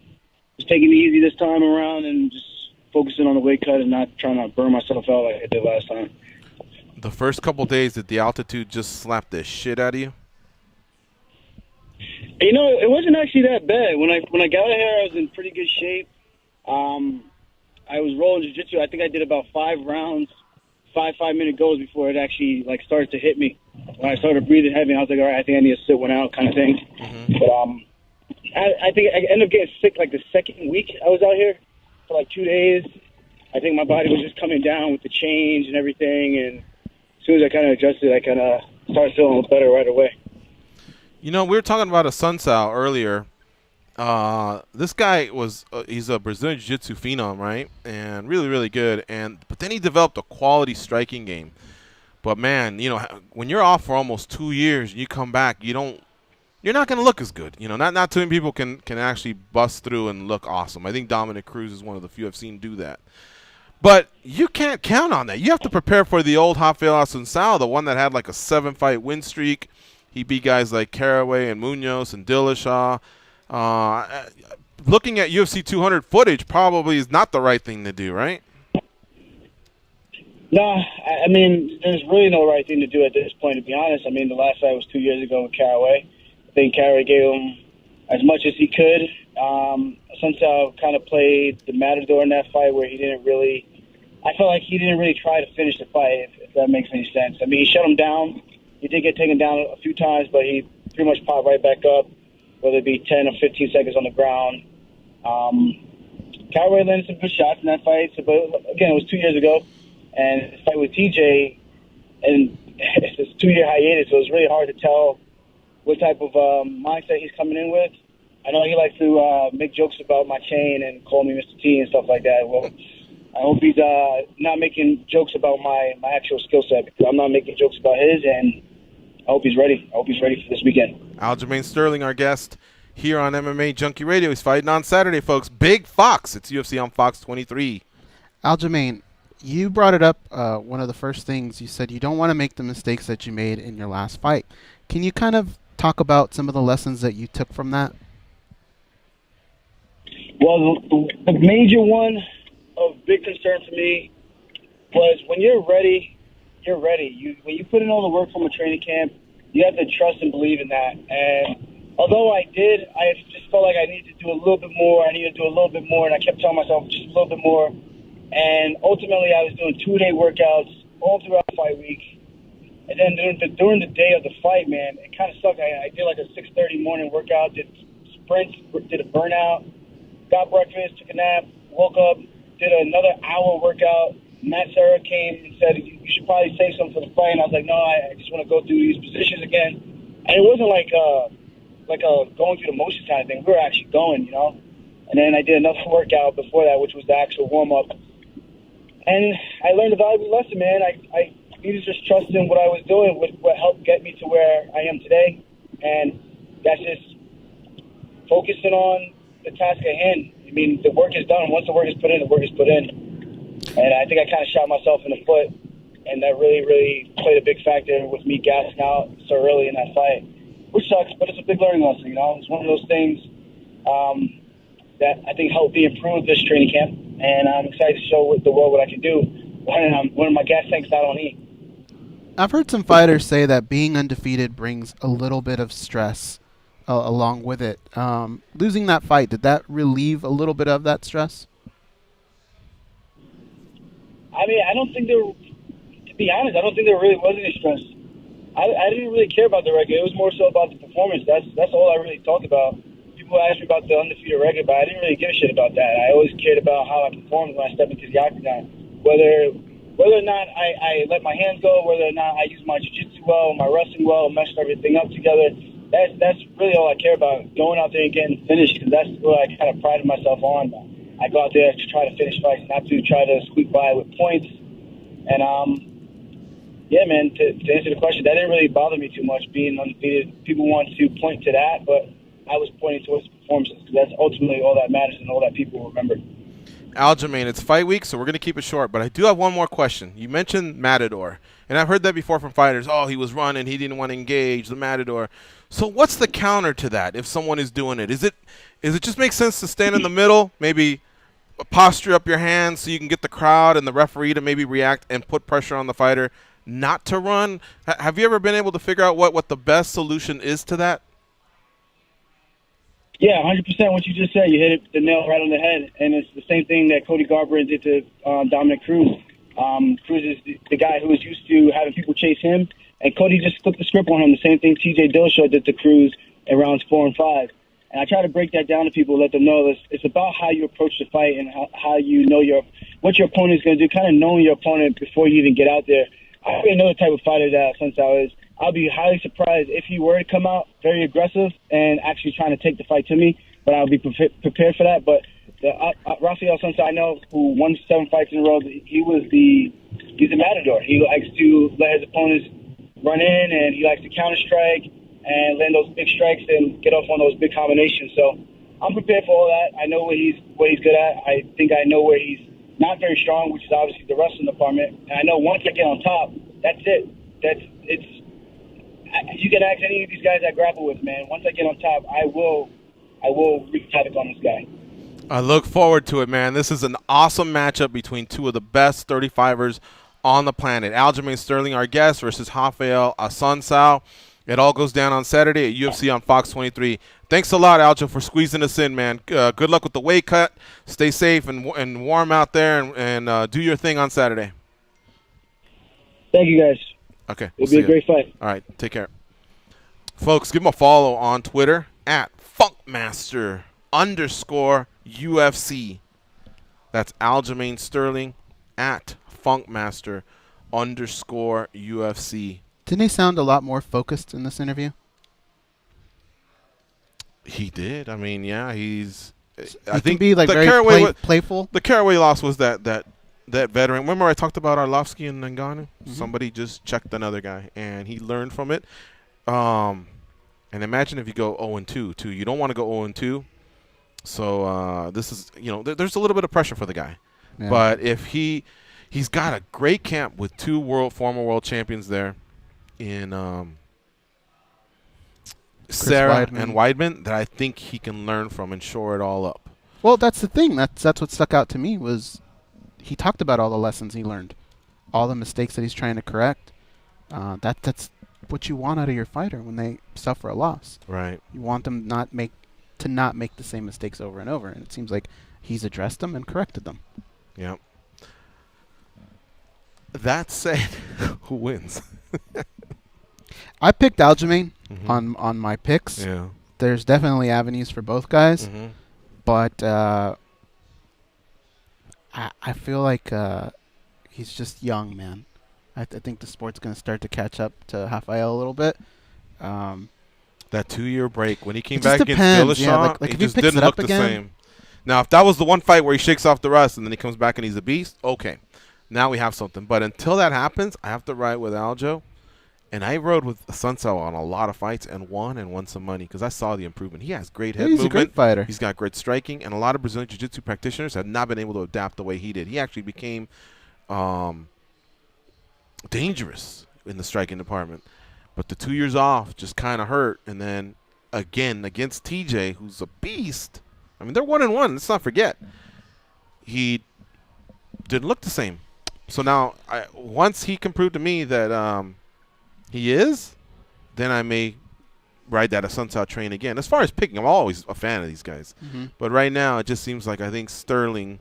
just taking it easy this time around and just focusing on the weight cut and not trying to burn myself out like I did last time. The first couple days, did the altitude just slap the shit out of you? You know, it wasn't actually that bad. When I got here, I was in pretty good shape. I was rolling jiu-jitsu. I think I did about 5 rounds, 5-minute goes before it actually started to hit me. When I started breathing heavy, I was like, all right, I think I need to sit one out kind of thing. Mm-hmm. But I think I ended up getting sick the second week I was out here for 2 days. I think my body was just coming down with the change and everything, and as soon as I kind of adjusted, I kind of started feeling better right away. You know, we were talking about Assunção earlier, This guy he's a Brazilian Jiu-Jitsu phenom, right? And really, really good. But then he developed a quality striking game. But man, when you're off for almost 2 years and you come back, you're not going to look as good. Not too many people can actually bust through and look awesome. I think Dominic Cruz is one of the few I've seen do that. But you can't count on that. You have to prepare for the old Rafael Assunção, the one that had like a 7-fight win streak. He beat guys like Caraway and Munoz and Dillashaw. Looking at UFC 200 footage probably is not the right thing to do, right? No, I mean, there's really no right thing to do at this point, to be honest. I mean, the last fight was 2 years ago with Caraway. I think Caraway gave him as much as he could. Assunção kind of played the matador in that fight where I felt like he didn't really try to finish the fight, if that makes any sense. I mean, he shut him down. He did get taken down a few times, but he pretty much popped right back up, whether it be 10 or 15 seconds on the ground. Caraway landed some good shots in that fight, but again, it was 2 years ago. And the fight with TJ, and it's a 2-year hiatus, so it's really hard to tell what type of mindset he's coming in with. I know he likes to make jokes about my chain and call me Mr. T and stuff like that. Well, I hope he's not making jokes about my actual skill set, because I'm not making jokes about his, and I hope he's ready. I hope he's ready for this weekend. Aljamain Sterling, our guest here on MMA Junkie Radio. He's fighting on Saturday, folks. Big Fox. It's UFC on Fox 23. Aljamain, you brought it up, one of the first things you said, you don't want to make the mistakes that you made in your last fight. Can you kind of talk about some of the lessons that you took from that? Well, the major one of big concern to me was when you're ready, you're ready. When you put in all the work from a training camp, you have to trust and believe in that. And although I just felt like I needed to do a little bit more. I needed to do a little bit more, and I kept telling myself just a little bit more. And ultimately, I was doing 2-day workouts all throughout the fight week. And then during the day of the fight, man, it kind of sucked. I did like a 6:30 morning workout, did sprints, did a burnout, got breakfast, took a nap, woke up, did another hour workout. Matt Serra came and said, you should probably save some for the fight. And I was like, no, I just want to go through these positions again. And it wasn't like a going through the motions kind of thing. We were actually going, And then I did another workout before that, which was the actual warm-up. And I learned a valuable lesson, man. I needed to just trust in what I was doing, what helped get me to where I am today. And that's just focusing on the task at hand. I mean, the work is done. Once the work is put in, the work is put in. And I think I kind of shot myself in the foot, and that really, really played a big factor with me gassing out so early in that fight, which sucks, but it's a big learning lesson, It's one of those things that I think helped me improve this training camp, and I'm excited to show the world what I can do when my gas tank's not on E. I've heard some fighters say that being undefeated brings a little bit of stress along with it. Losing that fight, did that relieve a little bit of that stress? I mean, to be honest, I don't think there really was any stress. I didn't really care about the record. It was more so about the performance. That's all I really talked about. People asked me about the undefeated record, but I didn't really give a shit about that. I always cared about how I performed when I stepped into the octagon. Whether or not I let my hands go, whether or not I used my jiu-jitsu well, my wrestling well, meshed everything up together, that's really all I care about, going out there and getting finished, because that's what I kind of prided myself on. I go out there to try to finish fights, not to try to squeak by with points. And, yeah, man, to answer the question, that didn't really bother me too much, being undefeated. People want to point to that, but I was pointing towards performances, because that's ultimately all that matters and all that people will remember. Aljamain, it's fight week, so we're going to keep it short, but I do have one more question. You mentioned Matador, and I've heard that before from fighters. Oh, he was running, he didn't want to engage, the Matador. So what's the counter to that if someone is doing it? Is it just make sense to stand in the middle, maybe posture up your hands so you can get the crowd and the referee to maybe react and put pressure on the fighter not to run? Have you ever been able to figure out what the best solution is to that? Yeah, 100% what you just said. You hit the nail right on the head. And it's the same thing that Cody Garbrandt did to Dominic Cruz. Cruz is the guy who was used to having people chase him, and Cody just flipped the script on him. The same thing TJ Dillashaw did to Cruz in rounds 4 and 5. And I try to break that down to people, let them know it's about how you approach the fight and how you know what your opponent is going to do, kind of knowing your opponent before you even get out there. I already know the type of fighter that Assunção is. I'll be highly surprised if he were to come out very aggressive and actually trying to take the fight to me. but I'll be prepared for that. But Rafael Santos, I know, who won 7 fights in a row, he's a matador. He likes to let his opponents run in, and he likes to counter strike and land those big strikes and get off on those big combinations. So I'm prepared for all that. I know what he's good at. I think I know where he's not very strong, which is obviously the wrestling department. And I know once I get on top, that's it. You can ask any of these guys I grapple with, man. Once I get on top, I will wreak havoc on this guy. I look forward to it, man. This is an awesome matchup between two of the best 35ers on the planet. Aljamain Sterling, our guest, versus Rafael Assunção. It all goes down on Saturday at UFC on Fox 23. Thanks a lot, Aljo, for squeezing us in, man. Good luck with the weight cut. Stay safe and warm out there, and do your thing on Saturday. Thank you, guys. Okay. It'll be a great fight. All right. Take care. Folks, give him a follow on Twitter at Funkmaster_UFC. That's Aljamain Sterling at Funkmaster_UFC. Didn't he sound a lot more focused in this interview? He did. I mean, yeah, he's. I think be like very playful. The Caraway loss was that veteran. Remember I talked about Arlovsky and Ngannou? Mm-hmm. Somebody just checked another guy, and he learned from it. And imagine if you go 0-2 too. You don't want to go 0-2. So this is, there's a little bit of pressure for the guy. Yeah. But if he's got a great camp with 2 former world champions there in Sarah and Weidman that I think he can learn from and shore it all up. Well, that's the thing. That's what stuck out to me was he talked about all the lessons he learned, all the mistakes that he's trying to correct. That's what you want out of your fighter when they suffer a loss. Right. You want them not make the same mistakes over and over, and it seems like he's addressed them and corrected them. Yep. That said, who wins? I picked Aljamain on my picks. Yeah. There's definitely avenues for both guys, but I feel like he's just young, man. I think the sport's going to start to catch up to Rafael a little bit. That 2-year break, when he came back against Dillashaw, like he just didn't look the same. Now, if that was the one fight where he shakes off the rust and then he comes back and he's a beast, okay. Now we have something. But until that happens, I have to ride with Aljo. And I rode with Assunção on a lot of fights and won some money because I saw the improvement. He has great head movement. He's a great fighter. He's got great striking. And a lot of Brazilian Jiu-Jitsu practitioners have not been able to adapt the way he did. He actually became dangerous in the striking department. But the 2 years off just kind of hurt. And then, again, against TJ, who's a beast. I mean, they're 1-1. Let's not forget. He didn't look the same. So now, once he can prove to me that he is, then I may ride that Assunção train again. As far as picking, I'm always a fan of these guys. But right now, it just seems like I think Sterling,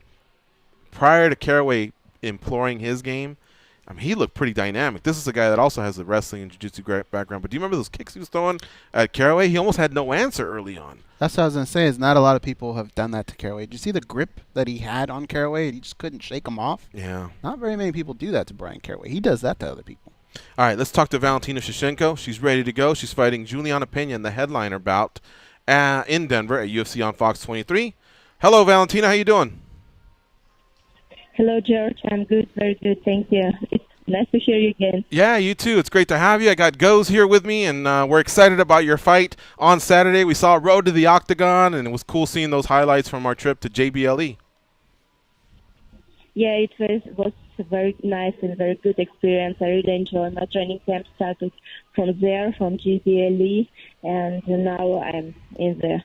prior to Caraway imploring his game, I mean, he looked pretty dynamic. This is a guy that also has a wrestling and jiu-jitsu background. But do you remember those kicks he was throwing at Caraway? He almost had no answer early on. That's what I was going to say, is not a lot of people have done that to Caraway. Did you see the grip that he had on Caraway? He just couldn't shake him off. Yeah. Not very many people do that to Brian Caraway. He does that to other people. All right, let's talk to Valentina Shevchenko. She's ready to go. She's fighting Juliana Pena in the headliner bout in Denver at UFC on Fox 23. Hello, Valentina. How you doing? Hello, George. I'm good. Very good. Thank you. It's nice to hear you again. Yeah, you too. It's great to have you. I got Goes here with me, and we're excited about your fight on Saturday. We saw Road to the Octagon, and it was cool seeing those highlights from our trip to JBLE. Yeah, it was a very nice and very good experience. I really enjoyed my training camp. Started from there, from JBLE, and now I'm in the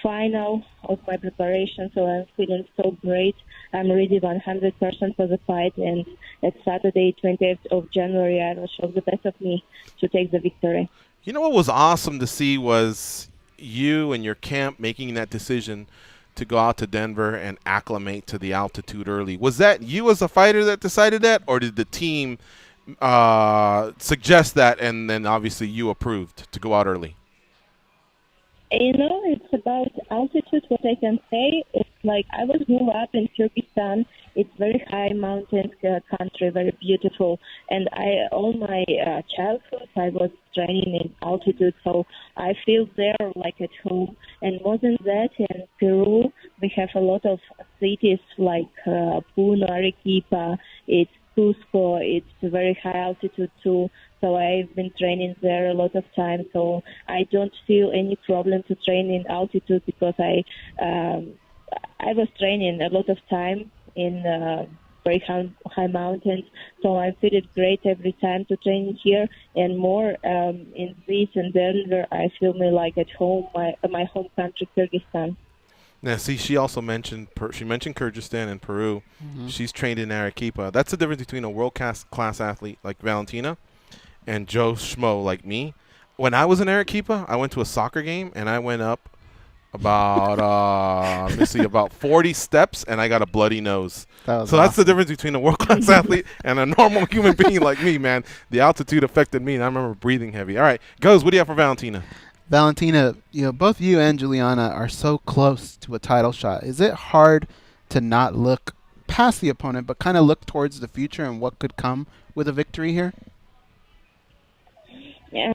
final of my preparation, so I'm feeling so great. I'm ready 100% for the fight, and at Saturday, 20th of January, I will show the best of me to take the victory. You know what was awesome to see was you and your camp making that decision to go out to Denver and acclimate to the altitude early. Was that you as a fighter that decided that, or did the team suggest that, and then obviously you approved to go out early? You know, it's about altitude, what I can say is like I was grew up in Kyrgyzstan. It's very high mountain country, very beautiful. And all my childhood, I was training in altitude, so I feel there like at home. And more than that, in Peru, we have a lot of cities like Puno, Arequipa. It's Cusco. It's very high altitude too. So I've been training there a lot of time. So I don't feel any problem to train in altitude because I was training a lot of time in very high mountains. So I feel it great every time to train here, and more in this and Denver. I feel me like at home, my home country, Kyrgyzstan. Now, see, she also mentioned Kyrgyzstan and Peru. Mm-hmm. She's trained in Arequipa. That's the difference between a world-class athlete like Valentina and Joe Schmo like me. When I was in Arequipa, I went to a soccer game, and I went up about about 40 steps, and I got a bloody nose. So awesome. That's the difference between a world-class athlete and a normal human being like me, man. The altitude affected me, and I remember breathing heavy. All right, Goes, what do you have for Valentina? Valentina, both you and Juliana are so close to a title shot. Is it hard to not look past the opponent, but kind of look towards the future and what could come with a victory here? Yeah,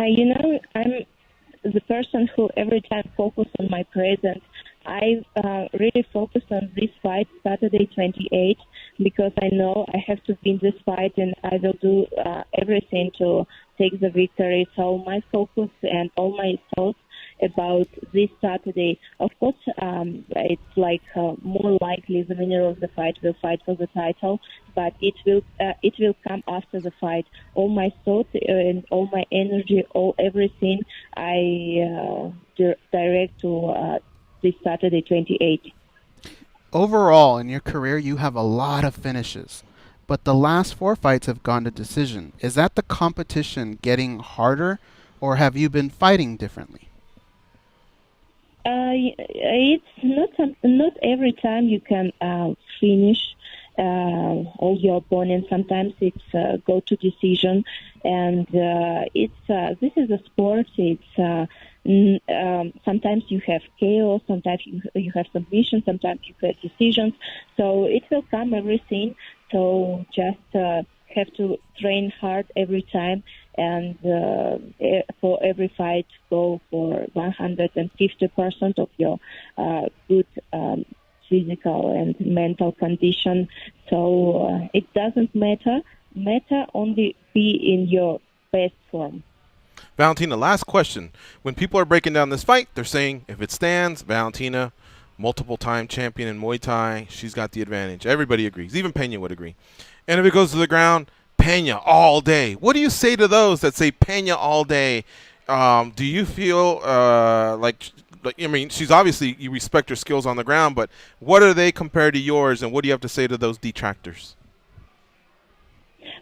I'm the person who every time focus on my present. I really focus on this fight, Saturday 28, because I know I have to win this fight, and I will do everything to take the victory. So my focus and all my thoughts about this Saturday. Of course, it's like more likely the winner of the fight will fight for the title, but it will come after the fight. All my thoughts and all my energy, everything I direct to this Saturday 28. Overall, in your career, you have a lot of finishes, but the last 4 fights have gone to decision. Is that the competition getting harder, or have you been fighting differently? It's not every time you can finish all your opponents. Sometimes it's go to decision, and this is a sport. It's sometimes you have chaos, sometimes you have submission, sometimes you have decisions. So it will come everything. So just have to train hard every time, and for every fight go for 150% of your good physical and mental condition. So it doesn't matter only be in your best form. Valentina, last question. When people are breaking down this fight, they're saying if it stands, Valentina, multiple-time champion in Muay Thai, she's got the advantage. Everybody agrees. Even Pena would agree. And if it goes to the ground, Pena all day. What do you say to those that say Pena all day? Do you feel like, I mean, she's obviously, you respect her skills on the ground, but what are they compared to yours, and what do you have to say to those detractors?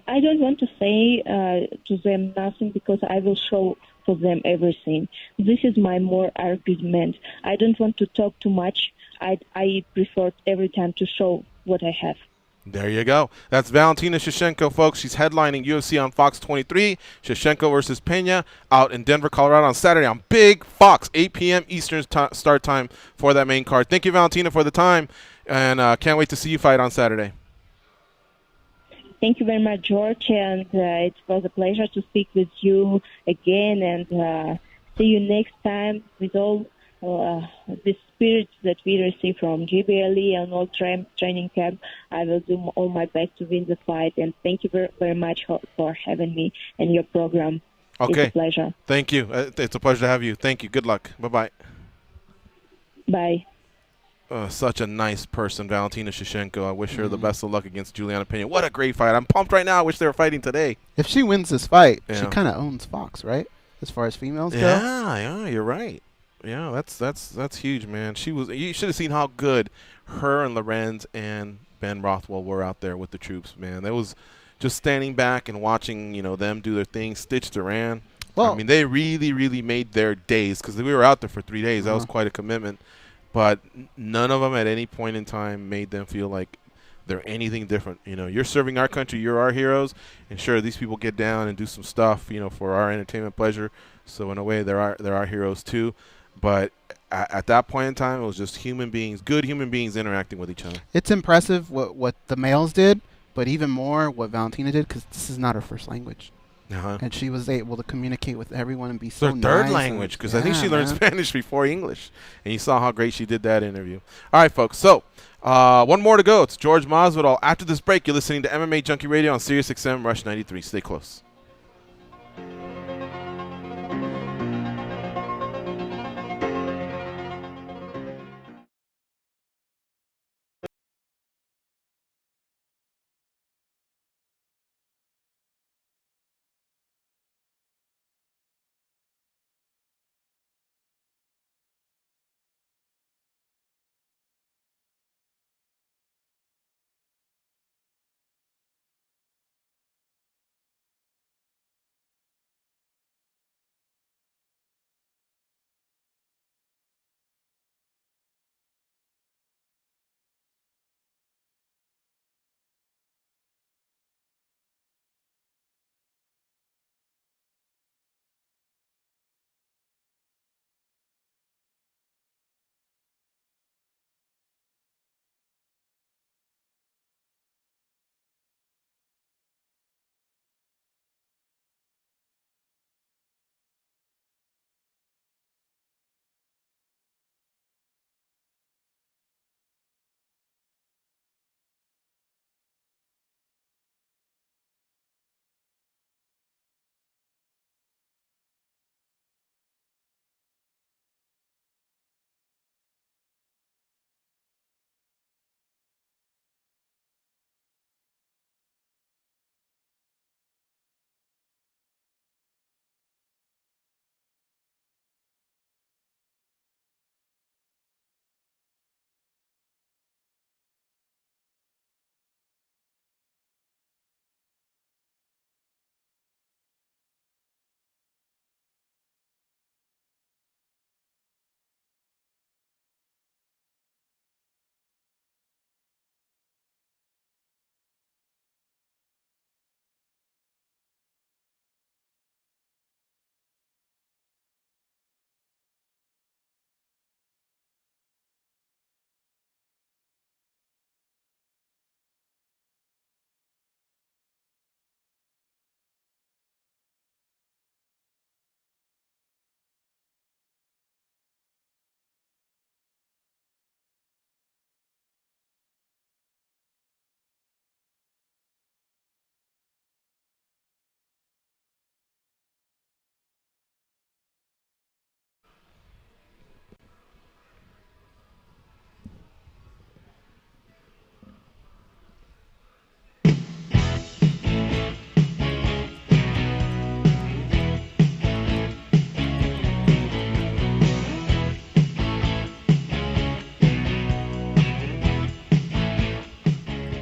I don't want to say to them nothing because I will show for them everything. This is my more argument. I don't want to talk too much. I prefer every time to show what I have. There you go. That's Valentina Shevchenko, folks. She's headlining UFC on Fox 23. Shevchenko versus Pena out in Denver, Colorado on Saturday on Big Fox, 8 p.m. Eastern start time for that main card. Thank you, Valentina, for the time, and can't wait to see you fight on Saturday. Thank you very much, George, and it was a pleasure to speak with you again, and see you next time with all the spirit that we receive from GBLE and all training camp. I will do all my best to win the fight, and thank you very, very much for having me in your program. Okay. It's a pleasure. Thank you. It's a pleasure to have you. Thank you. Good luck. Bye-bye. Bye. Such a nice person, Valentina Shevchenko. I wish her the best of luck against Juliana Pena. What a great fight. I'm pumped right now. I wish they were fighting today. If she wins this fight, she kind of owns Fox, right? As far as females go? Yeah, you're right. Yeah, that's huge, man. You should have seen how good her and Lorenz and Ben Rothwell were out there with the troops, man. That was just standing back and watching, them do their thing. Stitch Duran. Well, I mean, they really, really made their days because we were out there for 3 days. That was quite a commitment. But none of them at any point in time made them feel like they're anything different. You're serving our country. You're our heroes. And sure, these people get down and do some stuff, for our entertainment pleasure. So in a way, they're our heroes too. But at that point in time, it was just human beings, good human beings interacting with each other. It's impressive what the males did, but even more what Valentina did, because this is not her first language. And she was able to communicate with everyone and be so nice. Her third language, because I think she learned Spanish before English. And you saw how great she did that interview. All right, folks. So one more to go. It's Jorge Masvidal. After this break, you're listening to MMA Junkie Radio on Sirius XM Rush 93. Stay close.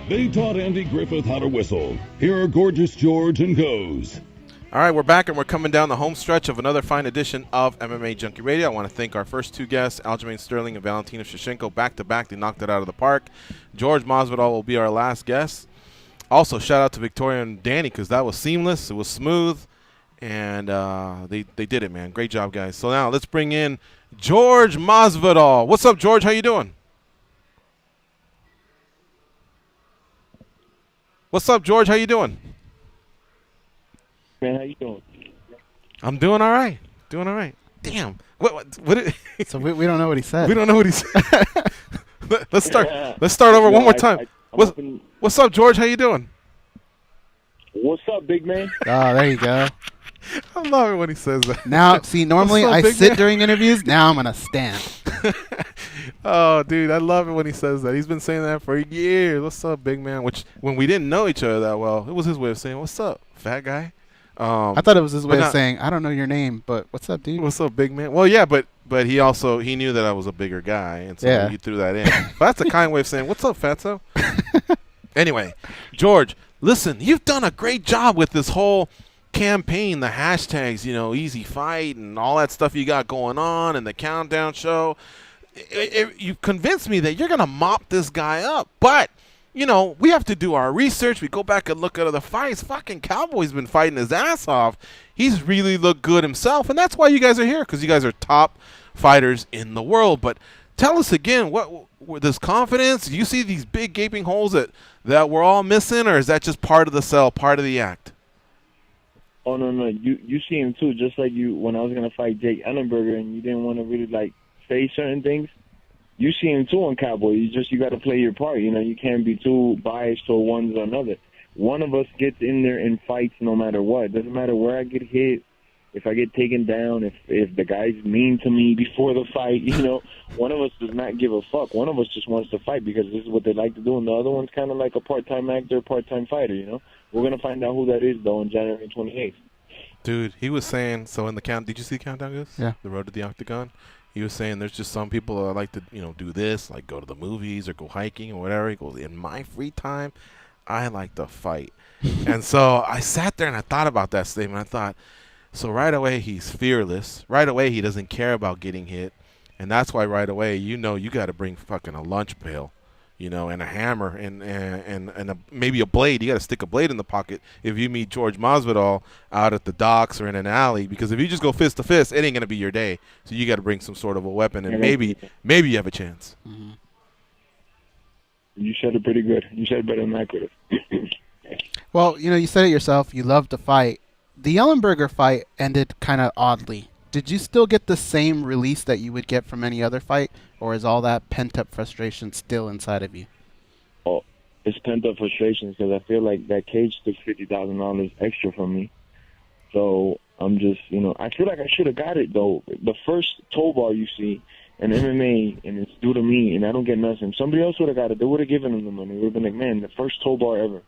They taught Andy Griffith how to whistle. Here are Gorgeous George and Goes. All right, we're back, and we're coming down the home stretch of another fine edition of MMA Junkie Radio. I want to thank our first two guests, Aljamain Sterling and Valentina Shevchenko, back-to-back. They knocked it out of the park. Jorge Masvidal will be our last guest. Also, shout out to Victoria and Danny, because that was seamless. It was smooth, and they did it, man. Great job, guys. So now let's bring in Jorge Masvidal. What's up, George? How you doing? What's up, George? How you doing? Man, how you doing? I'm doing all right. Doing all right. Damn. What So we don't know what he said. We don't know what he said. Let's start over one more time. What's up, George? How you doing? What's up, big man? Oh, there you go. I love it when he says that. Now, see, normally I sit during interviews. Now I'm going to stand. Oh, dude, I love it when he says that. He's been saying that for years. What's up, big man? Which, when we didn't know each other that well, it was his way of saying, what's up, fat guy? I thought it was his way of saying, I don't know your name, but what's up, dude? What's up, big man? Well, yeah, but he knew that I was a bigger guy, and so he threw that in. But that's a kind way of saying, what's up, fatso? Anyway, George, listen, you've done a great job with this whole campaign, the hashtags, easy fight and all that stuff you got going on, and the countdown show. You convinced me that you're going to mop this guy up, but we have to do our research. We go back and look at other fights. Fucking Cowboy's been fighting his ass off. He's really looked good himself, and that's why you guys are here, because you guys are top fighters in the world. But tell us again, what this confidence? Do you see these big gaping holes that we're all missing, or is that just part of the sell, part of the act? Oh, no. You see him, too, just like you when I was going to fight Jake Ellenberger and you didn't want to really, say certain things. You see him, too, on Cowboy. You got to play your part. You can't be too biased toward one or another. One of us gets in there and fights no matter what. It doesn't matter where I get hit, if I get taken down, if the guy's mean to me before the fight. One of us does not give a fuck. One of us just wants to fight because this is what they like to do, and the other one's kind of like a part-time actor, part-time fighter, We're going to find out who that is, though, on January 28th. Dude, he was saying, so in the count, did you see the countdown, guys? Yeah. The Road to the Octagon? He was saying there's just some people that like to, do this, like go to the movies or go hiking or whatever. He goes, in my free time, I like to fight. And so I sat there and I thought about that statement. I thought, so right away he's fearless. Right away he doesn't care about getting hit. And that's why right away, you got to bring fucking a lunch pail, and a hammer and maybe a blade. You got to stick a blade in the pocket if you meet Jorge Masvidal out at the docks or in an alley, because if you just go fist to fist, it ain't going to be your day. So you got to bring some sort of a weapon, and maybe you have a chance. Mm-hmm. You said it pretty good. You said it better than I could have. Well, you said it yourself. You love to fight. The Ellenberger fight ended kind of oddly. Did you still get the same release that you would get from any other fight, or is all that pent-up frustration still inside of you? Oh, it's pent-up frustration because I feel like that cage took $50,000 extra from me. So I'm just, I feel like I should have got it, though. The first toe bar you see in MMA, and it's due to me, and I don't get nothing. Somebody else would have got it. They would have given them the money. They would have been like, man, the first toe bar ever,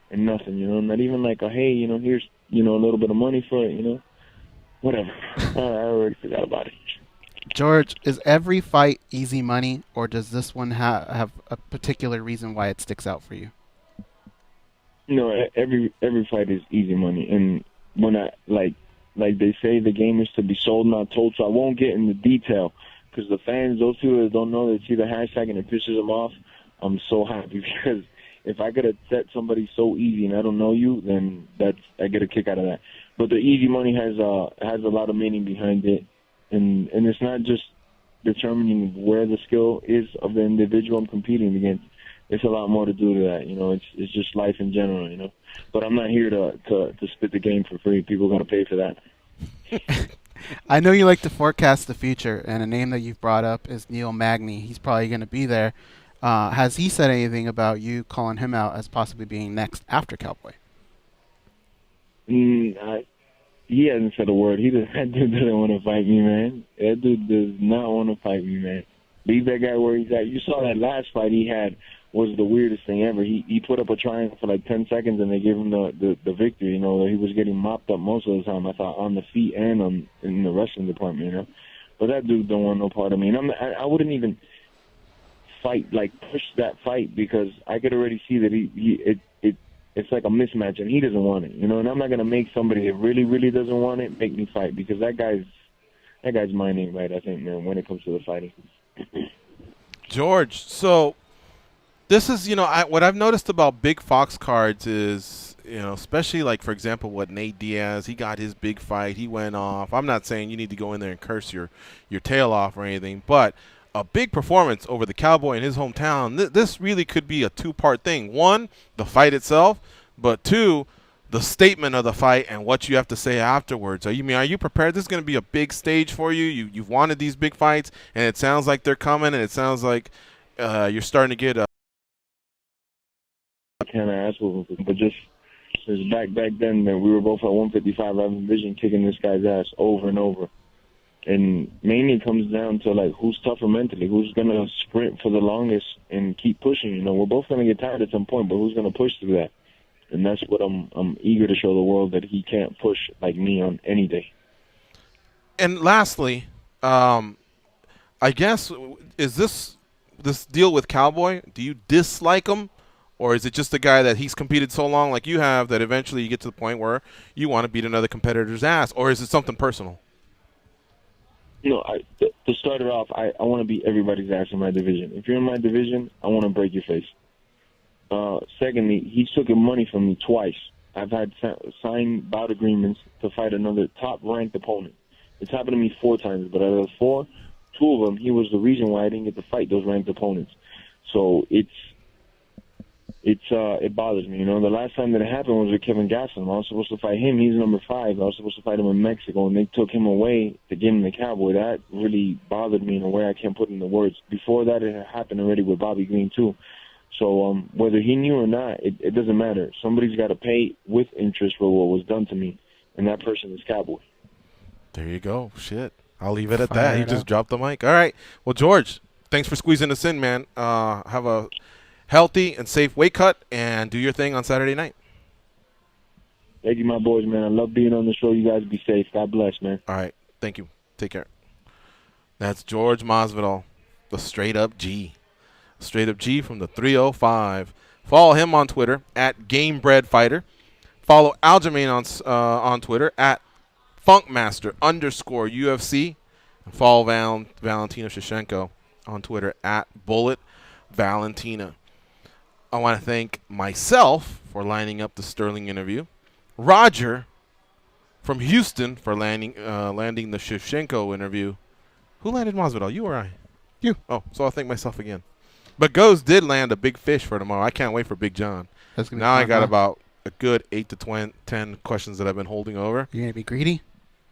and nothing, Not even like a, hey, here's, a little bit of money for it, Whatever. I already forgot about it. George, is every fight easy money, or does this one have a particular reason why it sticks out for you? Every fight is easy money, and when I like they say, the game is to be sold, not told. So I won't get into detail because the fans, those people that don't know, they see the hashtag and it pisses them off. I'm so happy because if I could have set somebody so easy and I don't know you, then I get a kick out of that. But the easy money has a lot of meaning behind it, and it's not just determining where the skill is of the individual I'm competing against. It's a lot more to do to that. It's just life in general. But I'm not here to spit the game for free. People got to pay for that. I know you like to forecast the future, and a name that you've brought up is Neil Magny. He's probably going to be there. Has he said anything about you calling him out as possibly being next after Cowboy? He hasn't said a word. That dude doesn't want to fight me, man. That dude does not want to fight me, man. Leave that guy where he's at. You saw that last fight he had was the weirdest thing ever. He put up a triangle for like 10 seconds and they gave him the victory. He was getting mopped up most of the time, I thought, on the feet and in the wrestling department, But that dude don't want no part of me. And I wouldn't even fight, push that fight, because I could already see that it's like a mismatch, and he doesn't want it, And I'm not gonna make somebody that really, really doesn't want it make me fight, because that guy's mind ain't right, I think, man, when it comes to the fighting. George, so this is, what I've noticed about big Fox cards is, especially for example, what Nate Diaz, he got his big fight, he went off. I'm not saying you need to go in there and curse your tail off or anything, but a big performance over the Cowboy in his hometown. This really could be a two-part thing. One, the fight itself, but two, the statement of the fight and what you have to say afterwards. Are you prepared? This is going to be a big stage for you. You've wanted these big fights, and it sounds like they're coming, and it sounds like you're starting to get kind of asshole, but just back then, man, we were both at 155. I've envisioned kicking this guy's ass over and over. And mainly it comes down to, who's tougher mentally, who's going to sprint for the longest and keep pushing. We're both going to get tired at some point, but who's going to push through that? And that's what I'm eager to show the world, that he can't push like me on any day. And lastly, I guess, is this deal with Cowboy, do you dislike him? Or is it just a guy that he's competed so long like you have that eventually you get to the point where you want to beat another competitor's ass? Or is it something personal? To start it off, I want to beat everybody's ass in my division. If you're in my division, I want to break your face. Secondly, he took money from me twice. I've had signed bout agreements to fight another top-ranked opponent. It's happened to me 4 times, but out of the 4, 2 of them, he was the reason why I didn't get to fight those ranked opponents. So it bothers me. You know, the last time that it happened was with Kevin Gastelum. I was supposed to fight him. He's number 5. I was supposed to fight him in Mexico, and they took him away to give him the Cowboy. That really bothered me in a way I can't put into words. Before that, it had happened already with Bobby Green, too. So whether he knew or not, it doesn't matter. Somebody's got to pay with interest for what was done to me, and that person is Cowboy. There you go. Shit. I'll leave it at that. He just dropped the mic. All right. Well, George, thanks for squeezing us in, man. Have a healthy and safe weight cut, and do your thing on Saturday night. Thank you, my boys, man. I love being on the show. You guys be safe. God bless, man. All right. Thank you. Take care. That's Jorge Masvidal, the straight-up G. Straight up G from the 305. Follow him on Twitter at GameBreadFighter. Follow Aljamain on Twitter at FunkMaster_UFC. And follow Valentina Shevchenko on Twitter at BulletValentina. I want to thank myself for lining up the Sterling interview. Roger from Houston for landing the Shevchenko interview. Who landed Masvidal? You or I? You. Oh, so I'll thank myself again. But Goes did land a big fish for tomorrow. I can't wait for Big John. Now I got about a good 8 to 10 questions that I've been holding over. You're going to be greedy?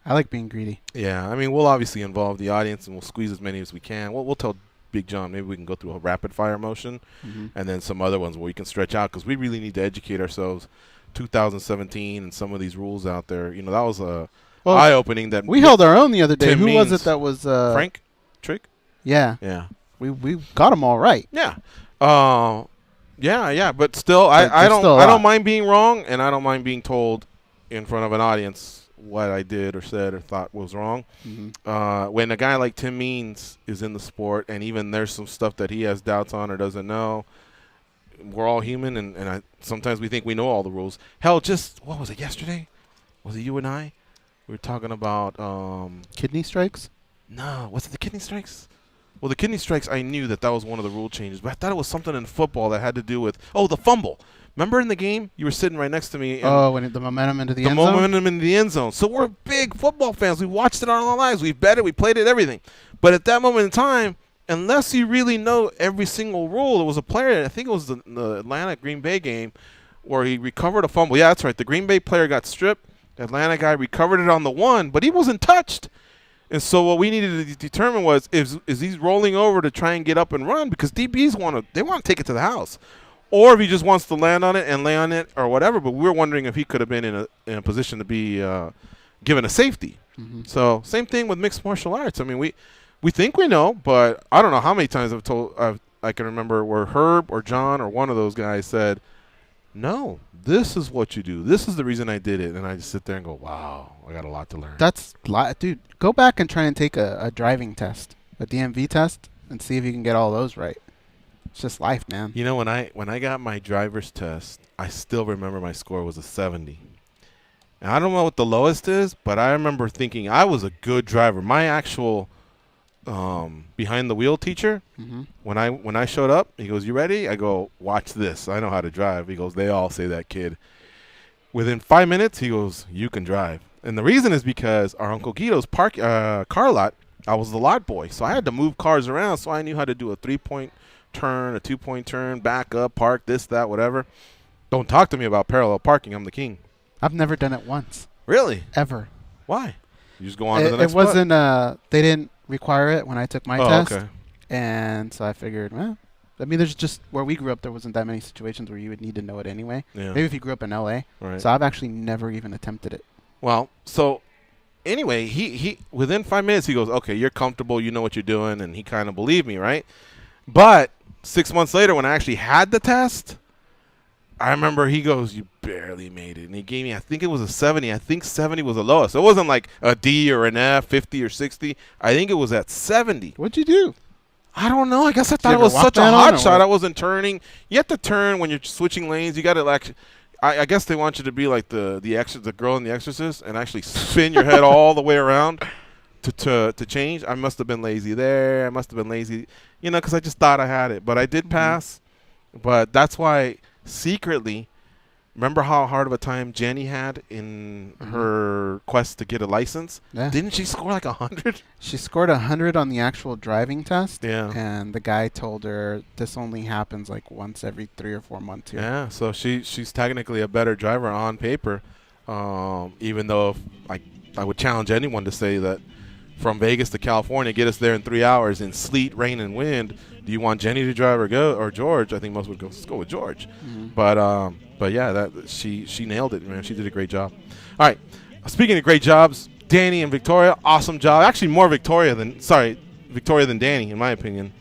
I like being greedy. Yeah, I mean, we'll obviously involve the audience, and we'll squeeze as many as we can. We'll tell Big John maybe we can go through a rapid-fire motion and then some other ones where we can stretch out because we really need to educate ourselves. 2017 and some of these rules out there. You know, that was eye-opening. That we held our own the other day. Tim Who Means, was it that was Frank? Trigg? Yeah. Yeah. We got them all right. Yeah. Yeah. But still, I don't mind being wrong, and I don't mind being told in front of an audience what I did or said or thought was wrong. When a guy like Tim Means is in the sport, and even there's some stuff that he has doubts on or doesn't know, we're all human, and sometimes we think we know all the rules. Hell, what was it, yesterday? Was it you and I? We were talking about kidney strikes? No, was it the kidney strikes? Well, the kidney strikes, I knew that was one of the rule changes, but I thought it was something in football that had to do with, the fumble. Remember in the game, you were sitting right next to me. When the momentum into the end zone? The momentum in the end zone. So we're big football fans. We watched it all our lives. We've bet it. We played it, everything. But at that moment in time, unless you really know every single rule, there was a player, I think it was the Atlanta-Green Bay game, where he recovered a fumble. Yeah, that's right. The Green Bay player got stripped. The Atlanta guy recovered it on the 1, but he wasn't touched. And so what we needed to determine was, is he rolling over to try and get up and run? Because DBs want to take it to the house. Or if he just wants to land on it and lay on it or whatever. But we were wondering if he could have been in a position to be given a safety. So same thing with mixed martial arts. I mean, we think we know, but I don't know how many times I can remember where Herb or John or one of those guys said, no, this is what you do. This is the reason I did it. And I just sit there and go, wow, I got a lot to learn. Dude, go back and try and take a driving test, a DMV test, and see if you can get all those right. It's just life, man. You know, when I got my driver's test, I still remember my score was a 70. And I don't know what the lowest is, but I remember thinking I was a good driver. My actual behind the wheel teacher, when I showed up, he goes, "You ready?" I go, "Watch this. I know how to drive." He goes, "They all say that, kid." Within 5 minutes, he goes, "You can drive." And the reason is because our Uncle Guido's car lot, I was the lot boy, so I had to move cars around, so I knew how to do a 3-point turn, a 2-point turn, back up, park, this, that, whatever. Don't talk to me about parallel parking. I'm the king. I've never done it once. Really? Ever. Why? You just go on to the next It wasn't, they didn't require it when I took my test. Okay. And so I figured, well, I mean, there's just, where we grew up, there wasn't that many situations where you would need to know it anyway. Yeah. Maybe if you grew up in L.A. Right. So I've actually never even attempted it. Well, so anyway, he within 5 minutes, he goes, "Okay, you're comfortable. You know what you're doing." And he kind of believed me, right? But 6 months later, when I actually had the test, I remember he goes, "You barely made it." And he gave me, I think it was a 70. I think 70 was the lowest. So it wasn't like a D or an F, 50 or 60. I think it was at 70. What'd you do? I don't know. I guess I thought it was such a hot shot. I wasn't turning. You have to turn when you're switching lanes. You got to like, I guess they want you to be like the girl in The Exorcist and actually spin your head all the way around to change. I must have been lazy there. I must have been lazy, because I just thought I had it. But I did pass. But that's why secretly, remember how hard of a time Jenny had in her quest to get a license? Yeah. Didn't she score like 100? She scored 100 on the actual driving test. Yeah. And the guy told her this only happens like once every 3 or 4 months here. Yeah, so she's technically a better driver on paper, even though I would challenge anyone to say that from Vegas to California, get us there in 3 hours in sleet, rain, and wind. Do you want Jenny to drive or George? I think most would go with George. Mm-hmm. But yeah, she nailed it, man. She did a great job. All right, speaking of great jobs, Danny and Victoria, awesome job. Actually, more Victoria than Danny, in my opinion.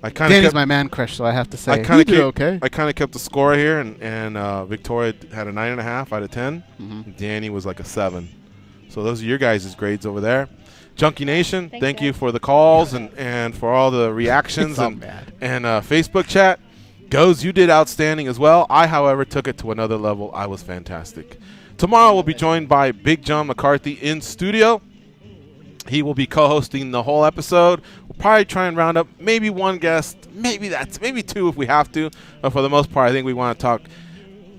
Danny's my man crush, so I have to say he did okay. I kind of kept the score here, and Victoria had a 9.5 out of 10. Mm-hmm. Danny was like a 7. So those are your guys' grades over there. Junkie Nation, thank you for the calls and for all the reactions and Facebook chat. Goes, you did outstanding as well. I, however, took it to another level. I was fantastic. Tomorrow we'll be joined by Big John McCarthy in studio. He will be co-hosting the whole episode. We'll probably try and round up maybe one guest, maybe 2 if we have to. But for the most part, I think we want to talk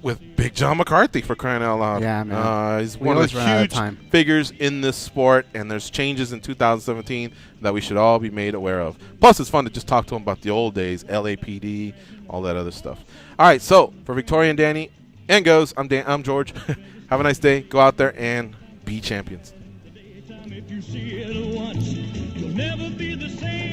with Big John McCarthy, for crying out loud. Yeah, man. He's one of the huge figures in this sport, and there's changes in 2017 that we should all be made aware of. Plus, it's fun to just talk to him about the old days, LAPD, all that other stuff. All right, so for Victoria and Danny and Goes, I'm George. Have a nice day. Go out there and be champions. If you see it once, you'll never be the same.